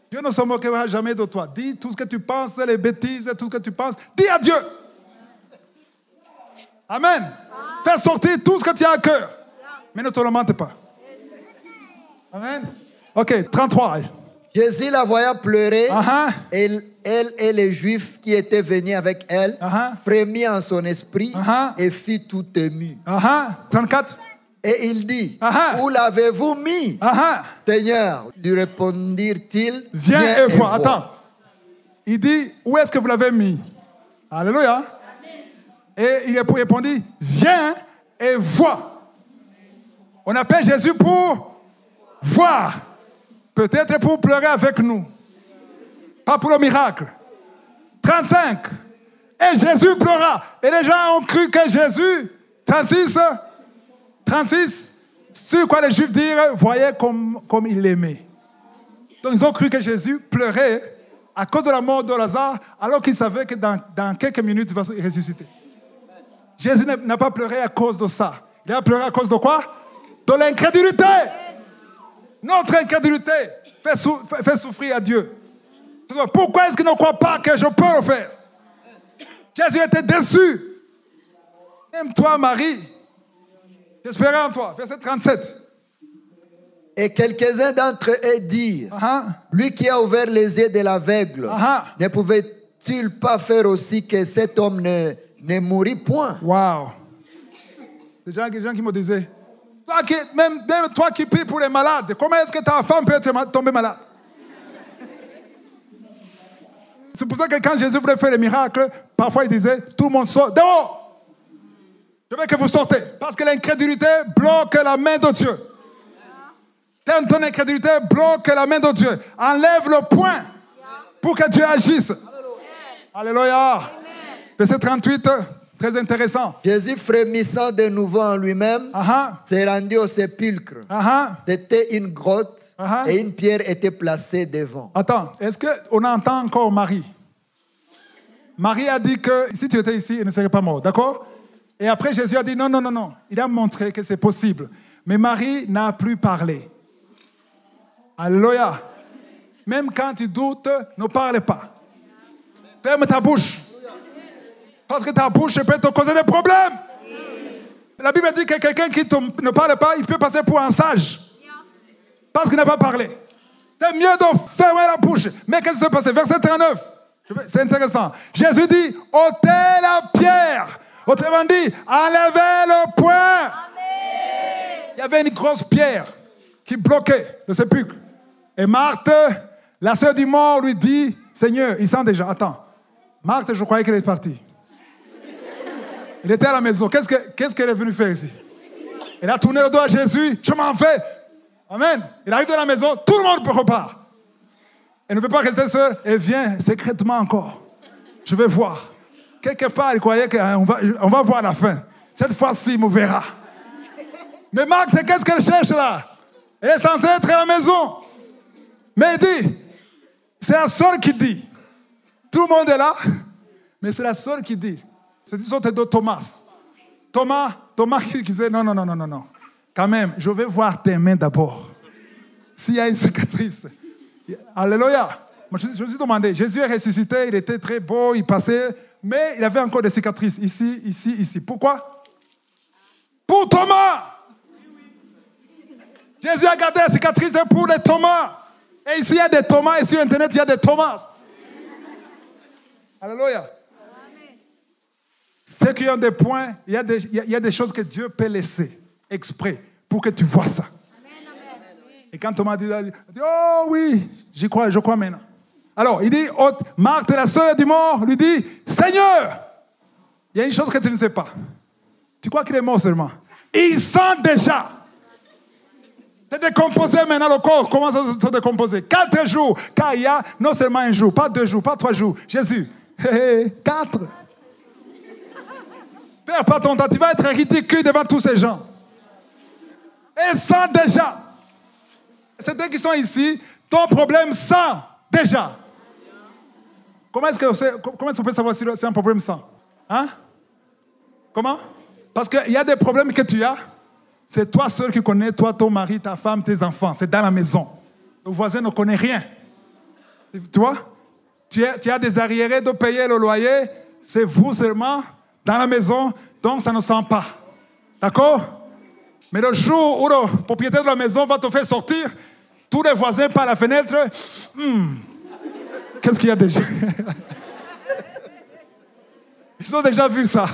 Dieu ne se moquera jamais de toi. Dis tout ce que tu penses, les bêtises, tout ce que tu penses. Dis à Dieu. Amen. Fais sortir tout ce que tu as à cœur. Mais ne te lamente pas. Amen. Ok, 33. Jésus la voyant pleurer, elle et les Juifs qui étaient venus avec elle, frémit en son esprit et fit tout ému. 34. Et il dit, où l'avez-vous mis, Seigneur? Lui répondirent-ils, viens et vois. Attends. Il dit, où est-ce que vous l'avez mis? Alléluia. Et il répondit, viens et vois. On appelle Jésus pour voir. Peut-être pour pleurer avec nous. Pas pour le miracle. 35. Et Jésus pleura. Et les gens ont cru que Jésus, 36, sur quoi les Juifs dirent, voyez comme il l'aimait. Donc ils ont cru que Jésus pleurait à cause de la mort de Lazare, alors qu'il savait que dans quelques minutes, il va ressusciter. Jésus n'a pas pleuré à cause de ça. Il a pleuré à cause de quoi? De l'incrédulité. Notre incrédulité fait souffrir à Dieu. Pourquoi est-ce qu'il ne croit pas que je peux le faire? Jésus était déçu. Même toi, Marie, j'espérais en toi. Verset 37. Et quelques-uns d'entre eux dirent, lui qui a ouvert les yeux de l'aveugle, ne pouvait-il pas faire aussi que cet homme ne mourût point? Wow. Des gens qui me disaient, même toi qui pries pour les malades, comment est-ce que ta femme peut tomber malade? C'est pour ça que quand Jésus voulait faire les miracles, parfois il disait, tout le monde sort dehors. Je veux que vous sortez. Parce que l'incrédulité bloque la main de Dieu. Ton incrédulité bloque la main de Dieu. Enlève le poing pour que Dieu agisse. Alléluia. Verset 38, très intéressant. Jésus, frémissant de nouveau en lui-même, s'est rendu au sépulcre. C'était une grotte et une pierre était placée devant. Attends, est-ce qu'on entend encore Marie? Marie a dit que si tu étais ici, il ne serait pas mort. D'accord? Et après, Jésus a dit non. Il a montré que c'est possible. Mais Marie n'a plus parlé. Alléluia. Même quand tu doutes, ne parle pas. Ferme ta bouche. Parce que ta bouche peut te causer des problèmes. La Bible dit que quelqu'un qui ne parle pas, il peut passer pour un sage. Parce qu'il n'a pas parlé. C'est mieux de fermer la bouche. Mais qu'est-ce qui s'est passé? Verset 39. C'est intéressant. Jésus dit, ôtez la pierre. Autrement dit, enlevez le poing. Il y avait une grosse pierre qui bloquait le sépulcre. Et Marthe, la sœur du mort, lui dit, Seigneur, il sent déjà. Attends. Marthe, je croyais qu'elle est partie. Elle était à la maison. Qu'est-ce qu'elle est venue faire ici? Elle a tourné le dos à Jésus. Je m'en vais. Amen. Elle arrive dans la maison. Tout le monde repart. Elle ne veut pas rester seule. Elle vient secrètement encore. Je vais voir. Quelque part, elle croyait qu'on va voir la fin. Cette fois-ci, il me verra. Mais Marthe, qu'est-ce qu'elle cherche là? Elle est censée être à la maison. Mais elle dit, c'est la seule qui dit. Tout le monde est là. Mais c'est la seule qui dit. C'est une sorte de Thomas. Thomas qui disait, non. Quand même, je vais voir tes mains d'abord. S'il y a une cicatrice. Alléluia. Moi, je me suis demandé, Jésus est ressuscité, il était très beau, il passait, mais il avait encore des cicatrices. Ici. Pourquoi? Pour Thomas. Jésus a gardé la cicatrice pour les Thomas. Et ici, il y a des Thomas, et sur Internet, il y a des Thomas. Alléluia. Ceux qui ont des points, il y a des choses que Dieu peut laisser exprès pour que tu vois ça. Et quand Thomas dit, oh oui, je crois maintenant. Alors, il dit, Marthe, la sœur du mort, lui dit, Seigneur, il y a une chose que tu ne sais pas. Tu crois qu'il est mort seulement? Il sent déjà. C'est décomposé maintenant, le corps commence à se décomposer. 4 jours, car il y a non seulement un jour, pas 2 jours, pas 3 jours. Jésus, 4. Père, pas ton temps, tu vas être ridicule devant tous ces gens. Et sent déjà. C'est dès qu'ils sont ici, ton problème sent déjà. Comment est-ce qu'on peut savoir si c'est un problème sent? Hein? Comment? Parce qu'il y a des problèmes que tu as. C'est toi seul qui connais, toi, ton mari, ta femme, tes enfants. C'est dans la maison. Le voisin ne connaît rien. Tu vois? Tu as des arriérés de payer le loyer. C'est vous seulement dans la maison. Donc, ça ne sent pas. D'accord? Mais le jour où le propriétaire de la maison va te faire sortir, tous les voisins par la fenêtre, qu'est-ce qu'il y a déjà? Ils ont déjà vu ça.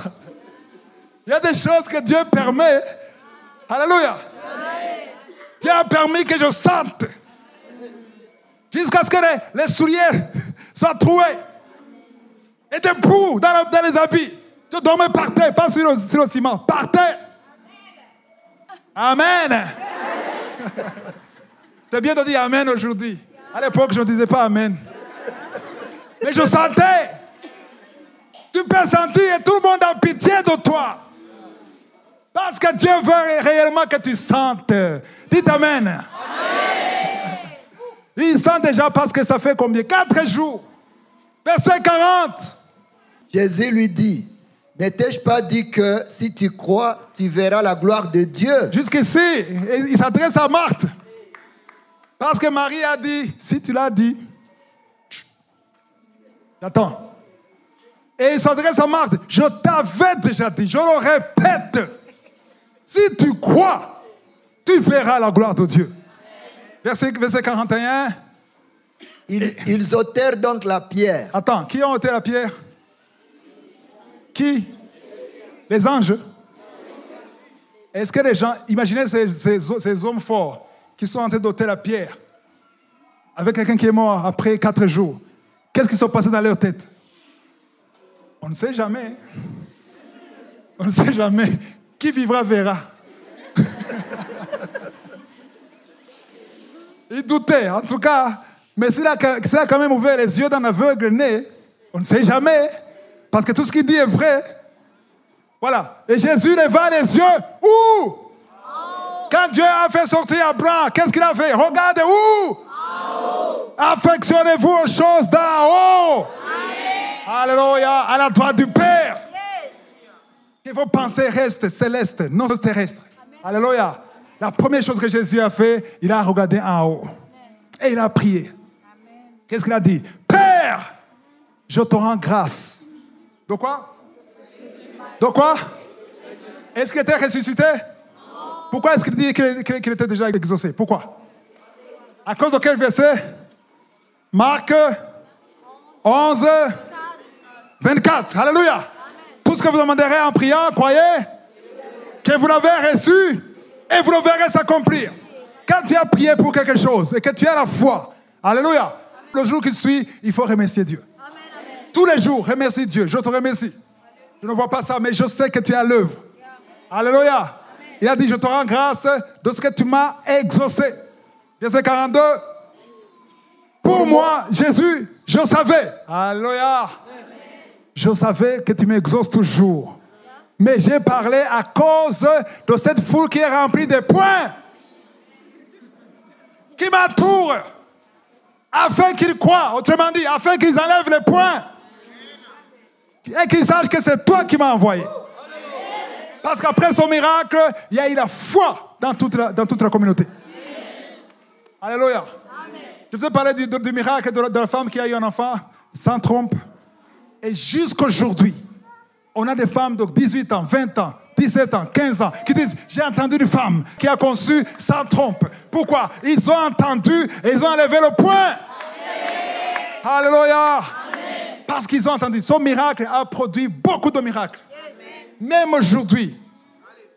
Il y a des choses que Dieu permet. Alléluia. Dieu a permis que je sente. Jusqu'à ce que les souliers soient troués. Et des poux dans les habits. Je dormais par terre, pas sur le ciment. Par terre. Amen. C'est bien de dire Amen aujourd'hui. À l'époque, je ne disais pas Amen. Mais je sentais. Tu peux sentir et tout le monde a pitié de toi. Parce que Dieu veut réellement que tu sentes. Dites Amen. Amen. Il sent déjà parce que ça fait combien? 4 jours. Verset 40. Jésus lui dit, n'ai-je pas dit que si tu crois, tu verras la gloire de Dieu? Jusqu'ici, il s'adresse à Marthe. Parce que Marie a dit, si tu l'as dit, attends. Et il s'adresse à Marthe, je t'avais déjà dit, je le répète. Si tu crois, tu verras la gloire de Dieu. Verset 41. Ils ôtèrent donc la pierre. Attends, qui a ôté la pierre? Qui? Les anges. Est-ce que les gens, imaginez ces hommes forts qui sont en train d'ôter la pierre avec quelqu'un qui est mort après 4 jours. Qu'est-ce qui s'est passé dans leur tête? On ne sait jamais. On ne sait jamais. Qui vivra verra. Il doutait, en tout cas. Mais s'il a quand même ouvert les yeux d'un aveugle né, on ne sait jamais. Parce que tout ce qu'il dit est vrai. Voilà. Et Jésus leva les yeux. Où? Quand Dieu a fait sortir Abraham, qu'est-ce qu'il a fait? Regardez où? Affectionnez-vous aux choses d'en haut. Alléluia. À la droite du Père. Que vos pensées restent célestes, non terrestres. Alléluia. La première chose que Jésus a fait, il a regardé en haut. Et il a prié. Qu'est-ce qu'il a dit? Père, je te rends grâce. De quoi? De quoi? Est-ce qu'il était ressuscité? Pourquoi est-ce qu'il dit qu'il était déjà exaucé? Pourquoi? À cause de quel verset? Marc 11, 24. Alléluia. Tout ce que vous demanderez en priant, croyez que vous l'avez reçu et vous le verrez s'accomplir. Quand tu as prié pour quelque chose et que tu as la foi, alléluia, le jour qui suit, il faut remercier Dieu. Tous les jours, remercie Dieu. Je te remercie. Je ne vois pas ça, mais je sais que tu es à l'œuvre. Alléluia. Il a dit, je te rends grâce de ce que tu m'as exaucé. Verset 42. Pour moi, Jésus, je savais. Alléluia. Je savais que tu m'exauces toujours. Mais j'ai parlé à cause de cette foule qui est remplie de points. Qui m'entourent. Afin qu'ils croient. Autrement dit, afin qu'ils enlèvent les points. Et qu'il sache que c'est toi qui m'as envoyé. Parce qu'après son miracle, il y a eu la foi dans toute la communauté. Alléluia. Je vous ai parlé du miracle de la femme qui a eu un enfant sans trompe. Et jusqu'aujourd'hui, on a des femmes de 18 ans, 20 ans, 17 ans, 15 ans qui disent, j'ai entendu une femme qui a conçu sans trompe. Pourquoi? Ils ont entendu et ils ont levé le poing. Alléluia. Parce qu'ils ont entendu. Son miracle a produit beaucoup de miracles. Même aujourd'hui,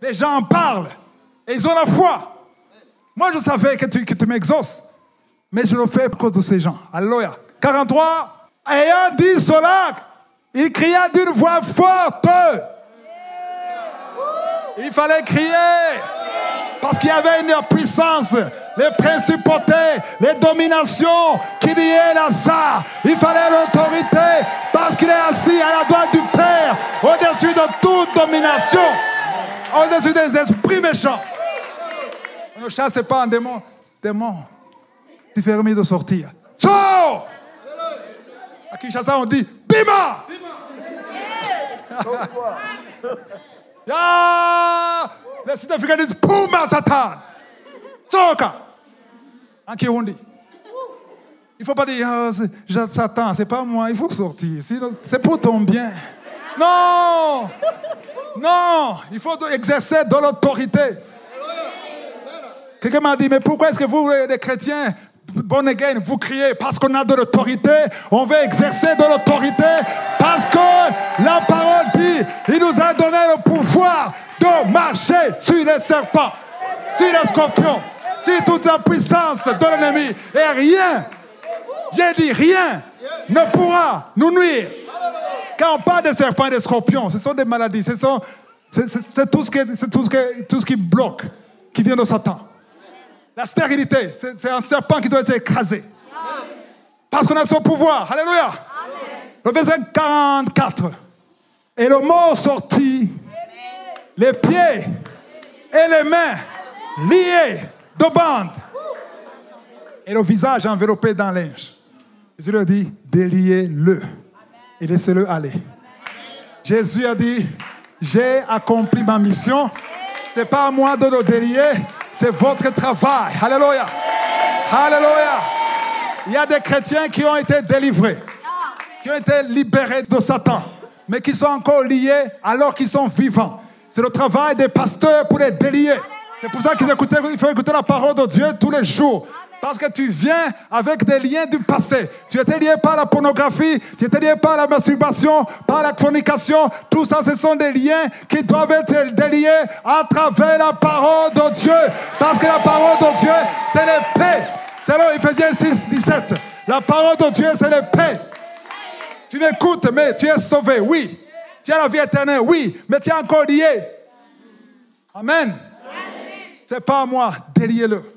les gens en parlent et ils ont la foi. Moi, je savais que tu m'exauces, mais je le fais à cause de ces gens. Alléluia. 43. Ayant dit cela, il cria d'une voix forte. Il fallait crier parce qu'il y avait une puissance, les principautés, les dominations qui liaient Lazare. Il fallait l'autorité parce qu'il est assis à la droite du Père, au-dessus de toute domination, au-dessus des esprits méchants. On ne chasse pas un démon. Démon, tu fais remis de sortir. Sors! À Kinshasa, on dit Bima! Les Sud-Africains disent Puma Satan! Soka! En Kirundi. Il ne faut pas dire Satan, c'est pas moi, il faut sortir. C'est pour ton bien. Non! Non! Il faut exercer de l'autorité. Quelqu'un m'a dit, mais pourquoi est-ce que vous, les chrétiens, born again, vous criez? Parce qu'on a de l'autorité, on veut exercer de l'autorité, parce que la parole dit, il nous a donné le pouvoir de marcher sur les serpents, sur les scorpions, sur toute la puissance de l'ennemi. Et rien, j'ai dit rien, ne pourra nous nuire. Quand on parle des serpents et des scorpions, ce sont des maladies, c'est tout ce qui bloque, qui vient de Satan. La stérilité, c'est un serpent qui doit être écrasé. Parce qu'on a son pouvoir. Alléluia. Le verset 44. Et le mot sortit, les pieds et les mains liés de bandes, et le visage enveloppé dans linge. Jésus leur dit, déliez-le et laissez-le aller. Jésus a dit, j'ai accompli ma mission. Ce n'est pas à moi de le délier, c'est votre travail. Alléluia. Alléluia. Il y a des chrétiens qui ont été délivrés, qui ont été libérés de Satan, mais qui sont encore liés alors qu'ils sont vivants. C'est le travail des pasteurs pour les délier. C'est pour ça qu'il faut écouter la parole de Dieu tous les jours. Parce que tu viens avec des liens du passé. Tu étais lié par la pornographie, tu étais lié par la masturbation, par la fornication. Tout ça, ce sont des liens qui doivent être déliés à travers la parole de Dieu. Parce que la parole de Dieu, c'est l'épée. C'est là, Ephésiens 6, 17. La parole de Dieu, c'est l'épée. Tu m'écoutes, mais tu es sauvé, oui. Tu as la vie éternelle, oui. Mais tu es encore lié. Amen. C'est pas à moi, déliez-le.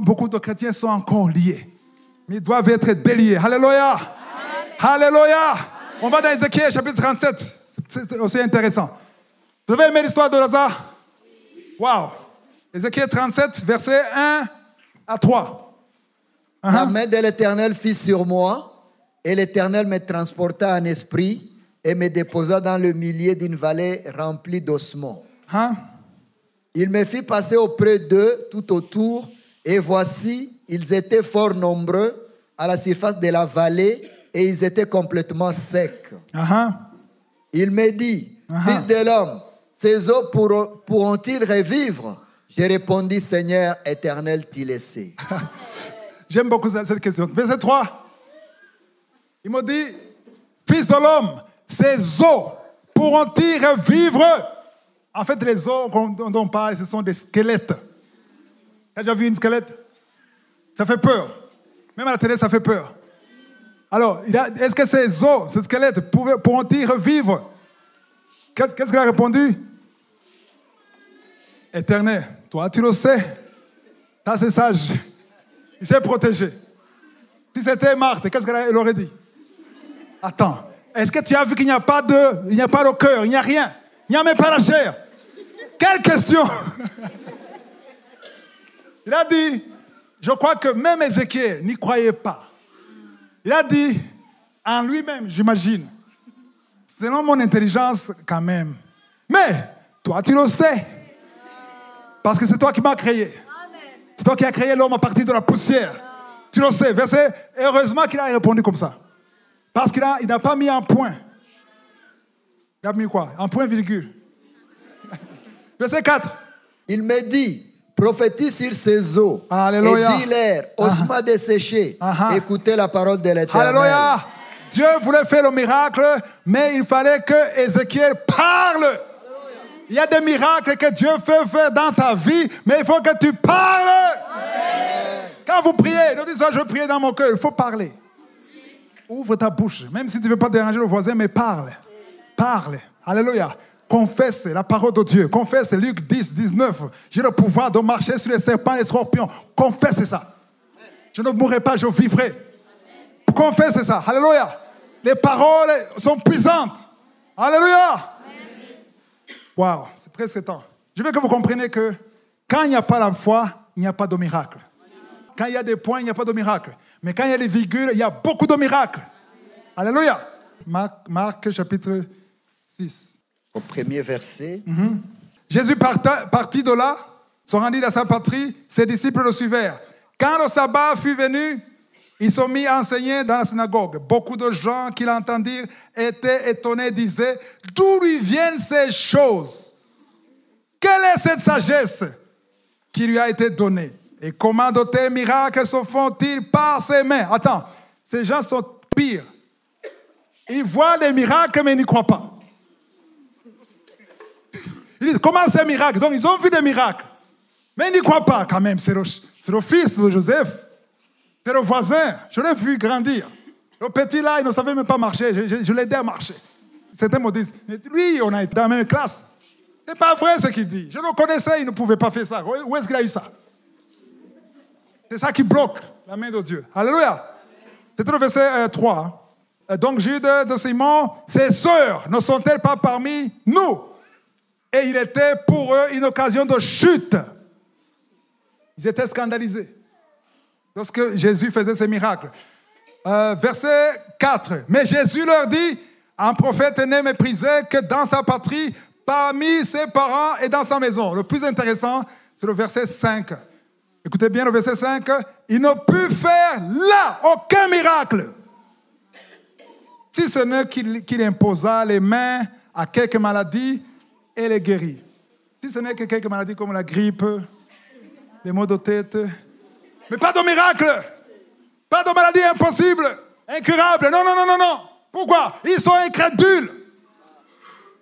Beaucoup de chrétiens sont encore liés. Mais ils doivent être déliés. Alléluia. Amen. Alléluia. On va dans Ézéchiel chapitre 37. C'est aussi intéressant. Vous avez aimé l'histoire de Lazare? Wow. Ézéchiel 37, versets 1 à 3. La main de l'Éternel fit sur moi, et l'Éternel me transporta en esprit et me déposa dans le milieu d'une vallée remplie d'ossements. Il me fit passer auprès d'eux tout autour, et voici, ils étaient fort nombreux à la surface de la vallée, et ils étaient complètement secs. Il me dit, Fils de l'homme, ces eaux pourront-ils revivre? J'ai répondu, Seigneur éternel, tu le sais. J'aime beaucoup cette question. Verset 3. Il me dit, Fils de l'homme, ces eaux pourront-ils revivre? En fait, les os dont on parle, ce sont des squelettes. Tu as déjà vu un squelette? Ça fait peur. Même à la télé, ça fait peur. Alors, est-ce que ces os, ces squelettes, pourront-ils revivre? Qu'est-ce qu'il a répondu? Éternel, toi, tu le sais. Ça, c'est sage. Il s'est protégé. Si c'était Marthe, qu'est-ce qu'elle aurait dit? Attends, est-ce que tu as vu qu'il n'y a pas de cœur, il n'y a rien, il n'y a même pas la chair? Quelle question! Il a dit, je crois que même Ézéchiel n'y croyait pas. Il a dit, en lui-même, j'imagine. Selon mon intelligence, quand même. Mais, toi, tu le sais. Parce que c'est toi qui m'as créé. C'est toi qui as créé l'homme à partir de la poussière. Tu le sais. Verset, heureusement qu'il a répondu comme ça. Parce qu'il n'a pas mis un point. Il a mis quoi? Un point virgule. Verset 4. Il me dit, prophétise sur ces eaux. Alléluia. Et dis-leur, osma dessécher. Écoutez la parole de l'Éternel. Alléluia. Dieu voulait faire le miracle, mais il fallait que Ézéchiel parle. Il y a des miracles que Dieu fait faire dans ta vie, mais il faut que tu parles. Amen. Quand vous priez, ne dites pas je prie dans mon cœur, il faut parler. Ouvre ta bouche, même si tu ne veux pas déranger le voisin, mais parle. Parle. Alléluia. Confesse la parole de Dieu. Confesse Luc 10, 19. J'ai le pouvoir de marcher sur les serpents et les scorpions. Confesse ça. Je ne mourrai pas, je vivrai. Confesse ça. Alléluia. Les paroles sont puissantes. Alléluia. Waouh, c'est presque temps. Je veux que vous compreniez que quand il n'y a pas la foi, il n'y a pas de miracle. Quand il y a des points, il n'y a pas de miracle. Mais quand il y a des virgules, il y a beaucoup de miracles. Alléluia. Marc chapitre 6. Au premier verset. Jésus partit de là, se rendit dans sa patrie, ses disciples le suivirent. Quand le sabbat fut venu, ils sont mis à enseigner dans la synagogue. Beaucoup de gens qui l'entendirent étaient étonnés, disaient, d'où lui viennent ces choses? Quelle est cette sagesse qui lui a été donnée? Et comment de tels miracles se font-ils par ses mains? Attends, ces gens sont pires. Ils voient les miracles, mais ils n'y croient pas. Ils disent, comment c'est un miracle? Donc, ils ont vu des miracles. Mais ils n'y croient pas quand même. C'est le fils de Joseph. C'est le voisin. Je l'ai vu grandir. Le petit là, il ne savait même pas marcher. Je l'ai aidé à marcher. Certains me disent, lui, on a été dans la même classe. C'est pas vrai ce qu'il dit. Je le connaissais, il ne pouvait pas faire ça. Où est-ce qu'il a eu ça? C'est ça qui bloque la main de Dieu. Alléluia. C'était le verset 3. Donc Jude de Simon, ses sœurs ne sont-elles pas parmi nous? Et il était pour eux une occasion de chute. Ils étaient scandalisés lorsque Jésus faisait ses miracles. Verset 4. Mais Jésus leur dit, un prophète n'est méprisé que dans sa patrie, parmi ses parents et dans sa maison. Le plus intéressant, c'est le verset 5. Écoutez bien le verset 5. Il ne put faire là aucun miracle. Si ce n'est qu'il imposa les mains à quelques maladies et les guérit. Si ce n'est que quelques maladies comme la grippe, les maux de tête. Mais pas de miracle. Pas de maladie impossible, incurable. Non, non, non, non, non. Pourquoi? Ils sont incrédules.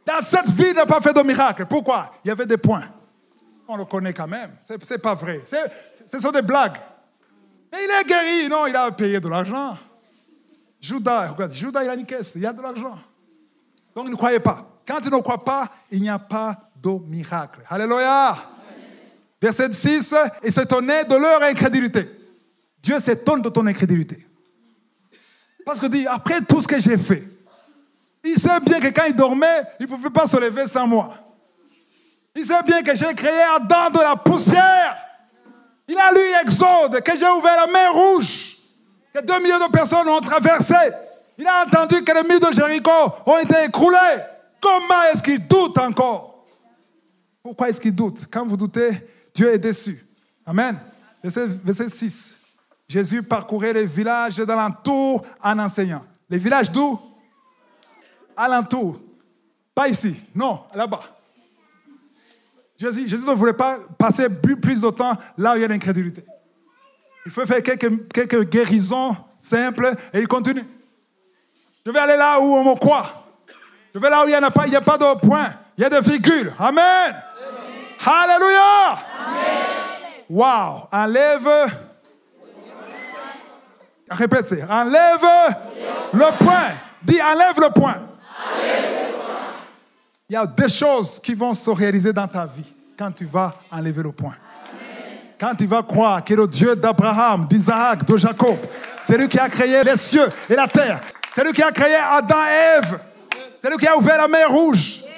Dans cette vie, il n'a pas fait de miracle. Pourquoi? Il y avait des points. On le connaît quand même. C'est pas vrai. Ce sont des blagues. Mais il est guéri. Non, il a payé de l'argent. Judas, regarde, Judas, il a une caisse. Il y a de l'argent. Donc, ne croyez pas. Quand tu ne crois pas, il n'y a pas de miracle. Alléluia. Amen. Verset 6. Ils s'étonnaient de leur incrédulité. Dieu s'étonne de ton incrédulité. Parce que dit, après tout ce que j'ai fait, il sait bien que quand il dormait, il ne pouvait pas se lever sans moi. Il sait bien que j'ai créé Adam de la poussière. Il a lu Exode, que j'ai ouvert la mer rouge, que 2 millions de personnes ont traversé. Il a entendu que les murs de Jéricho ont été écroulés. Comment est-ce qu'il doute encore? Pourquoi est-ce qu'il doute? Quand vous doutez, Dieu est déçu. Amen. Verset 6. Jésus parcourait les villages d'alentour en enseignant. Les villages d'où? Alentour. Pas ici. Non, là-bas. Jésus ne voulait pas passer plus de temps là où il y a l'incrédulité. Il faut faire quelques guérisons simples et il continue. Je vais aller là où on me croit. Je vais là où il n'y a pas de point. Il y a des virgules. Amen. Amen. Alléluia. Wow. Enlève. Répétez. Enlève le point. Dis enlève le point. Il y a des choses qui vont se réaliser dans ta vie quand tu vas enlever le point. Amen. Quand tu vas croire que le Dieu d'Abraham, d'Isaac, de Jacob, c'est lui qui a créé les cieux et la terre. C'est lui qui a créé Adam et Ève. C'est lui qui a ouvert la mer rouge. Yes.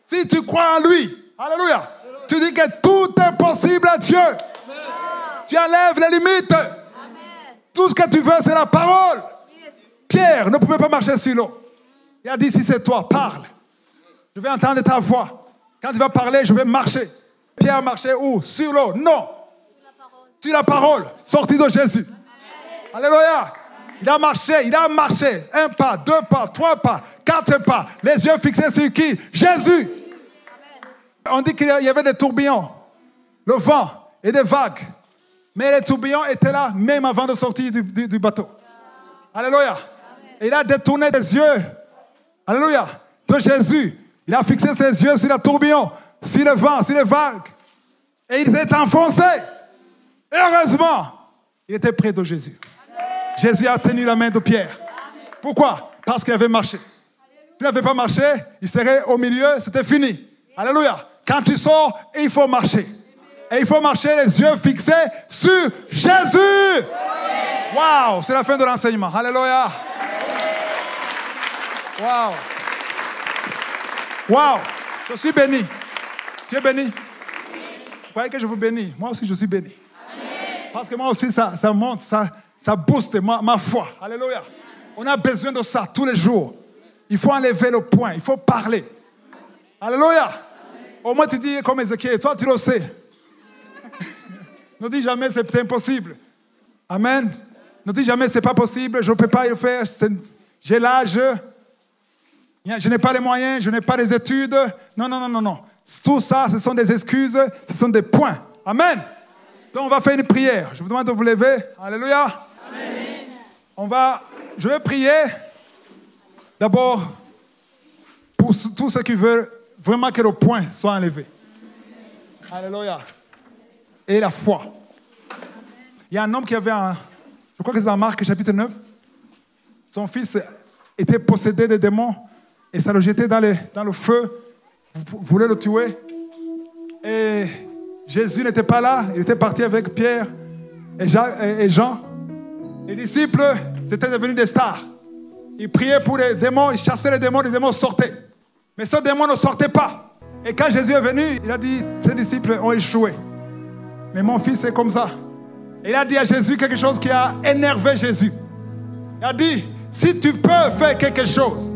Si tu crois en lui, alléluia, tu dis que tout est possible à Dieu. Amen. Tu enlèves les limites. Amen. Tout ce que tu veux, c'est la parole. Yes. Pierre ne pouvait pas marcher sur l'eau. Il a dit, si c'est toi, parle. Je vais entendre ta voix. Quand tu vas parler, je vais marcher. Pierre marchait où? Sur l'eau? Non. Sur la parole, sortie de Jésus. Alléluia. Il a marché. 1 pas, 2 pas, 3 pas, 4 pas. Les yeux fixés sur qui? Jésus. On dit qu'il y avait des tourbillons, le vent et des vagues. Mais les tourbillons étaient là même avant de sortir du bateau. Alléluia. Et il a détourné les yeux, alléluia, de Jésus. Il a fixé ses yeux sur le tourbillon, sur le vent, sur les vagues. Et il s'est enfoncé. Et heureusement, il était près de Jésus. Jésus a tenu la main de Pierre. Pourquoi? Parce qu'il avait marché. S'il n'avait pas marché, il serait au milieu, c'était fini. Alléluia. Quand tu sors, il faut marcher. Et il faut marcher les yeux fixés sur Jésus. Waouh, c'est la fin de l'enseignement. Alléluia. Waouh. Waouh, je suis béni. Tu es béni? Vous croyez que je vous bénis? Moi aussi, je suis béni. Parce que moi aussi, ça monte, ça booste ma foi. Alléluia. On a besoin de ça tous les jours. Il faut enlever le point, il faut parler. Alléluia. Au moins, tu dis comme Ézéchiel, toi, tu le sais. Ne dis jamais c'est impossible. Amen. Ne dis jamais c'est pas possible, je ne peux pas le faire. J'ai l'âge, je n'ai pas les moyens, je n'ai pas les études. Non. Tout ça, ce sont des excuses, ce sont des points. Amen. Donc, on va faire une prière. Je vous demande de vous lever. Alléluia. Amen. Je vais prier d'abord pour tous ceux qui veulent vraiment que le point soit enlevé. Alléluia. Et la foi. Il y a un homme qui avait je crois que c'est dans Marc chapitre 9. Son fils était possédé de démons et ça le jetait dans le feu. Vous voulez le tuer. Et Jésus n'était pas là. Il était parti avec Pierre et Jean. Les disciples, c'était devenus des stars. Ils priaient pour les démons, ils chassaient les démons sortaient. Mais ce démon ne sortait pas. Et quand Jésus est venu, il a dit, ses disciples ont échoué. Mais mon fils est comme ça. Et il a dit à Jésus quelque chose qui a énervé Jésus. Il a dit, si tu peux faire quelque chose.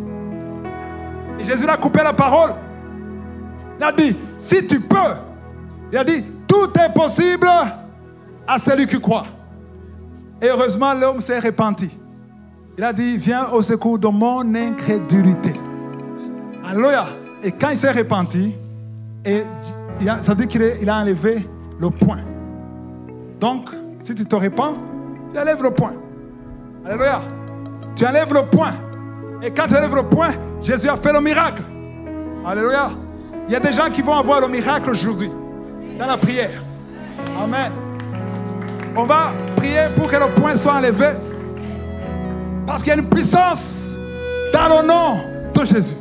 Et Jésus a coupé la parole. Il a dit, si tu peux. Il a dit, tout est possible à celui qui croit. Et heureusement, l'homme s'est repenti. Il a dit, viens au secours de mon incrédulité. Alléluia. Et quand il s'est repenti, ça dit qu'il a enlevé le point. Donc, si tu te repens, tu enlèves le point. Alléluia. Tu enlèves le point. Et quand tu enlèves le point, Jésus a fait le miracle. Alléluia. Il y a des gens qui vont avoir le miracle aujourd'hui, dans la prière. Amen. On va prier pour que le point soit enlevé. Parce qu'il y a une puissance dans le nom de Jésus.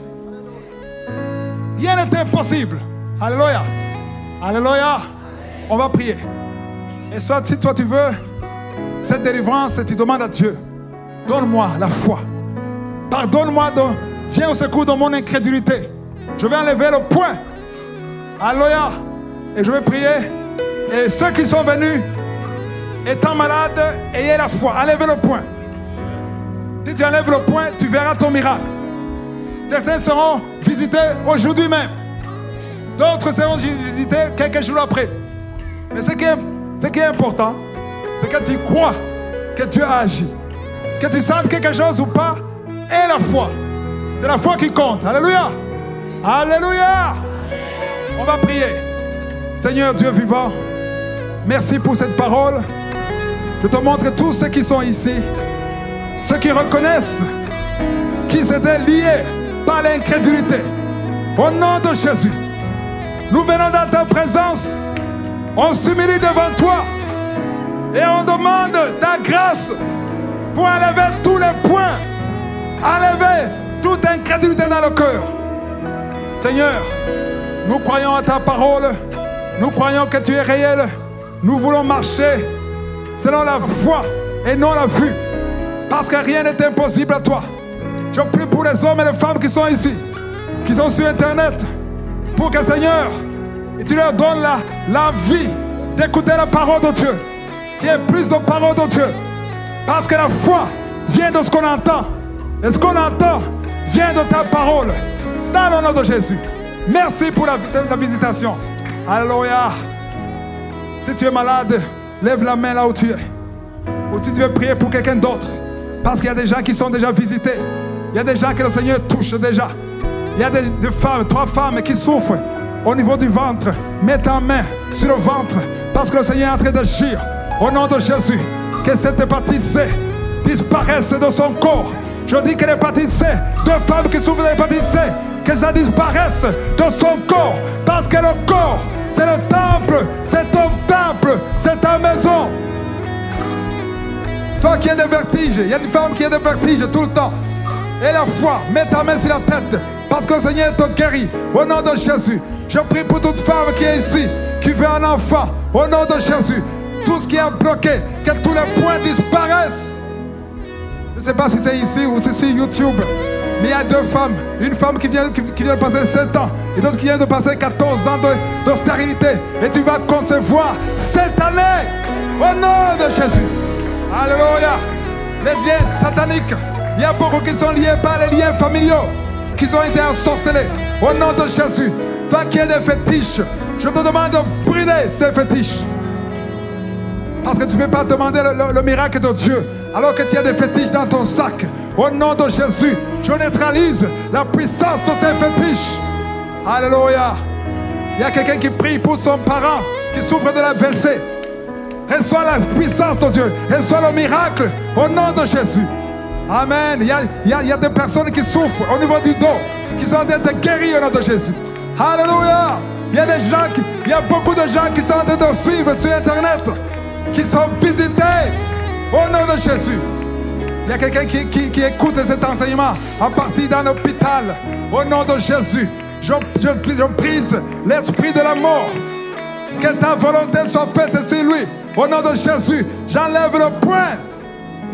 Rien n'est impossible. Alléluia. Alléluia. On va prier. Et soit si toi tu veux cette délivrance, tu demandes à Dieu, donne-moi la foi. Pardonne-moi, viens au secours de mon incrédulité. Je vais enlever le point. Alléluia. Et je vais prier. Et ceux qui sont venus, étant malades, ayez la foi. Enlevez le point. Si tu enlèves le point, tu verras ton miracle. Certains seront visités aujourd'hui même. D'autres seront visités quelques jours après. Mais ce qui est important, c'est que tu crois que Dieu a agi. Que tu sentes quelque chose ou pas, et la foi. C'est la foi qui compte. Alléluia. Alléluia. On va prier. Seigneur Dieu vivant, merci pour cette parole. Je te montre tous ceux qui sont ici. Ceux qui reconnaissent qu'ils étaient liés par l'incrédulité. Au nom de Jésus, nous venons dans ta présence. On s'humilie devant toi. Et on demande ta grâce pour enlever tous les points. Enlever toute incrédulité dans le cœur. Seigneur, nous croyons à ta parole. Nous croyons que tu es réel. Nous voulons marcher selon la foi et non la vue. Parce que rien n'est impossible à toi. Je prie pour les hommes et les femmes qui sont ici, qui sont sur Internet, pour que Seigneur, tu leur donnes la vie d'écouter la parole de Dieu. Qu'il y ait plus de parole de Dieu. Parce que la foi vient de ce qu'on entend. Et ce qu'on entend vient de ta parole. Dans le nom de Jésus. Merci pour la visitation. Alléluia. Si tu es malade, lève la main là où tu es. Ou si tu veux prier pour quelqu'un d'autre. Parce qu'il y a des gens qui sont déjà visités. Il y a des gens que le Seigneur touche déjà. Il y a des femmes, 3 femmes qui souffrent au niveau du ventre. Mets ta main sur le ventre. Parce que le Seigneur est en train d'agir. Au nom de Jésus. Que cette hépatite C disparaisse de son corps. Je dis que l'hépatite C, 2 femmes qui souffrent de l'hépatite C, que ça disparaisse de son corps. Parce que le corps, c'est le temple, c'est ton temple, c'est ta maison. Toi qui as des vertiges, il y a une femme qui a des vertiges tout le temps. Et la foi, mets ta main sur la tête, parce que le Seigneur te guérit. Au nom de Jésus, je prie pour toute femme qui est ici, qui veut un enfant. Au nom de Jésus, tout ce qui est bloqué, que tous les points disparaissent. Je ne sais pas si c'est ici ou si c'est YouTube. Mais il y a 2 femmes. Une femme qui vient de passer 7 ans. Et l'autre qui vient de passer 14 ans de stérilité. Et tu vas concevoir cette année. Au nom de Jésus. Alléluia. Les liens sataniques. Il y a beaucoup qui sont liés par les liens familiaux. Qui ont été ensorcelés. Au nom de Jésus. Toi qui as des fétiches. Je te demande de brûler ces fétiches. Parce que tu ne peux pas demander le miracle de Dieu. Alors que tu as des fétiches dans ton sac. Au nom de Jésus, je neutralise la puissance de ces fétiches. Alléluia. Il y a quelqu'un qui prie pour son parent qui souffre de la l'AVC. Reçois la puissance de Dieu. Reçois le miracle au nom de Jésus. Amen. Il y a des personnes qui souffrent au niveau du dos, qui sont en train d'être guéries au nom de Jésus. Alléluia. Il y a beaucoup de gens qui sont en train de suivre sur Internet, qui sont visités au nom de Jésus. Il y a quelqu'un qui écoute cet enseignement en partie dans l'hôpital. Au nom de Jésus, je brise l'esprit de la mort. Que ta volonté soit faite sur lui. Au nom de Jésus, j'enlève le poing.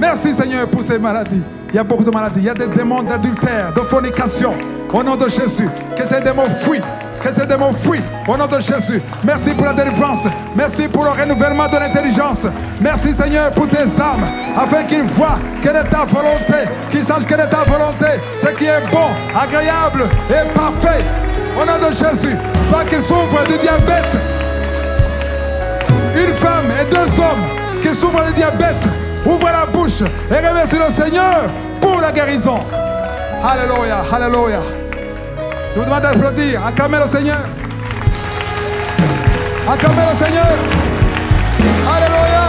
Merci Seigneur pour ces maladies. Il y a beaucoup de maladies. Il y a des démons d'adultère, de fornication. Au nom de Jésus, que ces démons fuient. Que ces démons fuient au nom de Jésus. Merci pour la délivrance. Merci pour le renouvellement de l'intelligence. Merci Seigneur pour tes âmes, afin qu'ils voient quelle est ta volonté, qu'ils sachent quelle est ta volonté, ce qui est bon, agréable et parfait. Au nom de Jésus, toi qui souffres du diabète, une femme et 2 hommes qui souffrent du diabète, ouvre la bouche et remercie le Seigneur pour la guérison. Alléluia, alléluia. Je vous demande d'applaudir. Acclamez le Seigneur. Acclamez le Seigneur. Alléluia.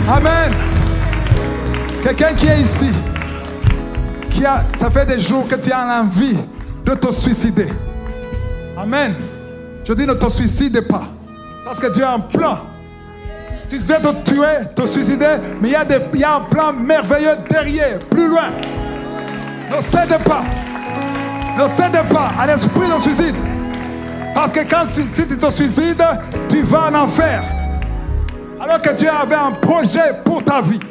Amen. Quelqu'un qui est ici, ça fait des jours que tu as envie de te suicider. Amen. Je dis ne te suicide pas. Parce que Dieu a un plan. Tu veux te tuer, te suicider, mais il y a un plan merveilleux derrière, plus loin. Ne cède pas. Ne cède pas à l'esprit de suicide. Parce que si tu te suicides, tu vas en enfer. Alors que Dieu avait un projet pour ta vie.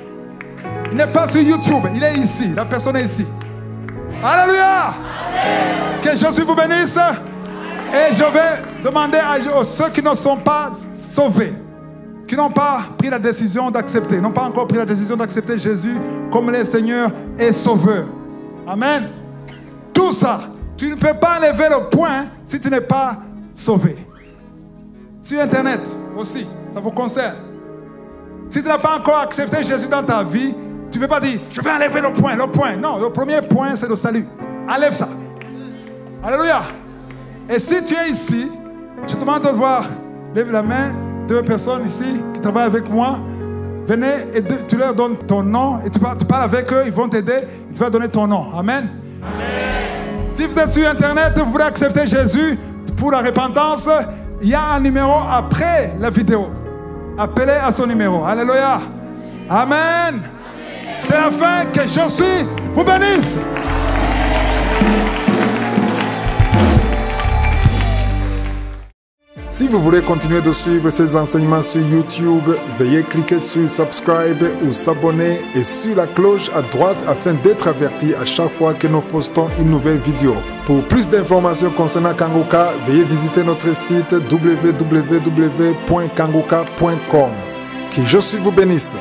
Il n'est pas sur YouTube, il est ici. La personne est ici. Alléluia. Que Jésus vous bénisse. Et je vais demander à ceux qui ne sont pas sauvés, qui n'ont pas pris la décision d'accepter, n'ont pas encore pris la décision d'accepter Jésus comme le Seigneur et Sauveur. Amen. Tout ça, tu ne peux pas enlever le point si tu n'es pas sauvé. Sur Internet aussi, ça vous concerne. Si tu n'as pas encore accepté Jésus dans ta vie, tu ne peux pas dire, je vais enlever le point. Non, le premier point, c'est le salut. Enlève ça. Alléluia. Et si tu es ici, je te demande de voir, lève la main. 2 personnes ici qui travaillent avec moi. Venez et tu leur donnes ton nom et tu parles avec eux, ils vont t'aider et tu vas donner ton nom. Amen. Amen. Si vous êtes sur Internet, vous voulez accepter Jésus pour la repentance, il y a un numéro après la vidéo. Appelez à son numéro. Alléluia. Amen. Amen. C'est la fin. Que Jésus vous bénisse. Si vous voulez continuer de suivre ces enseignements sur YouTube, veuillez cliquer sur Subscribe ou s'abonner et sur la cloche à droite afin d'être averti à chaque fois que nous postons une nouvelle vidéo. Pour plus d'informations concernant Kangoka, veuillez visiter notre site www.kangoka.com. Que Jésus vous bénisse.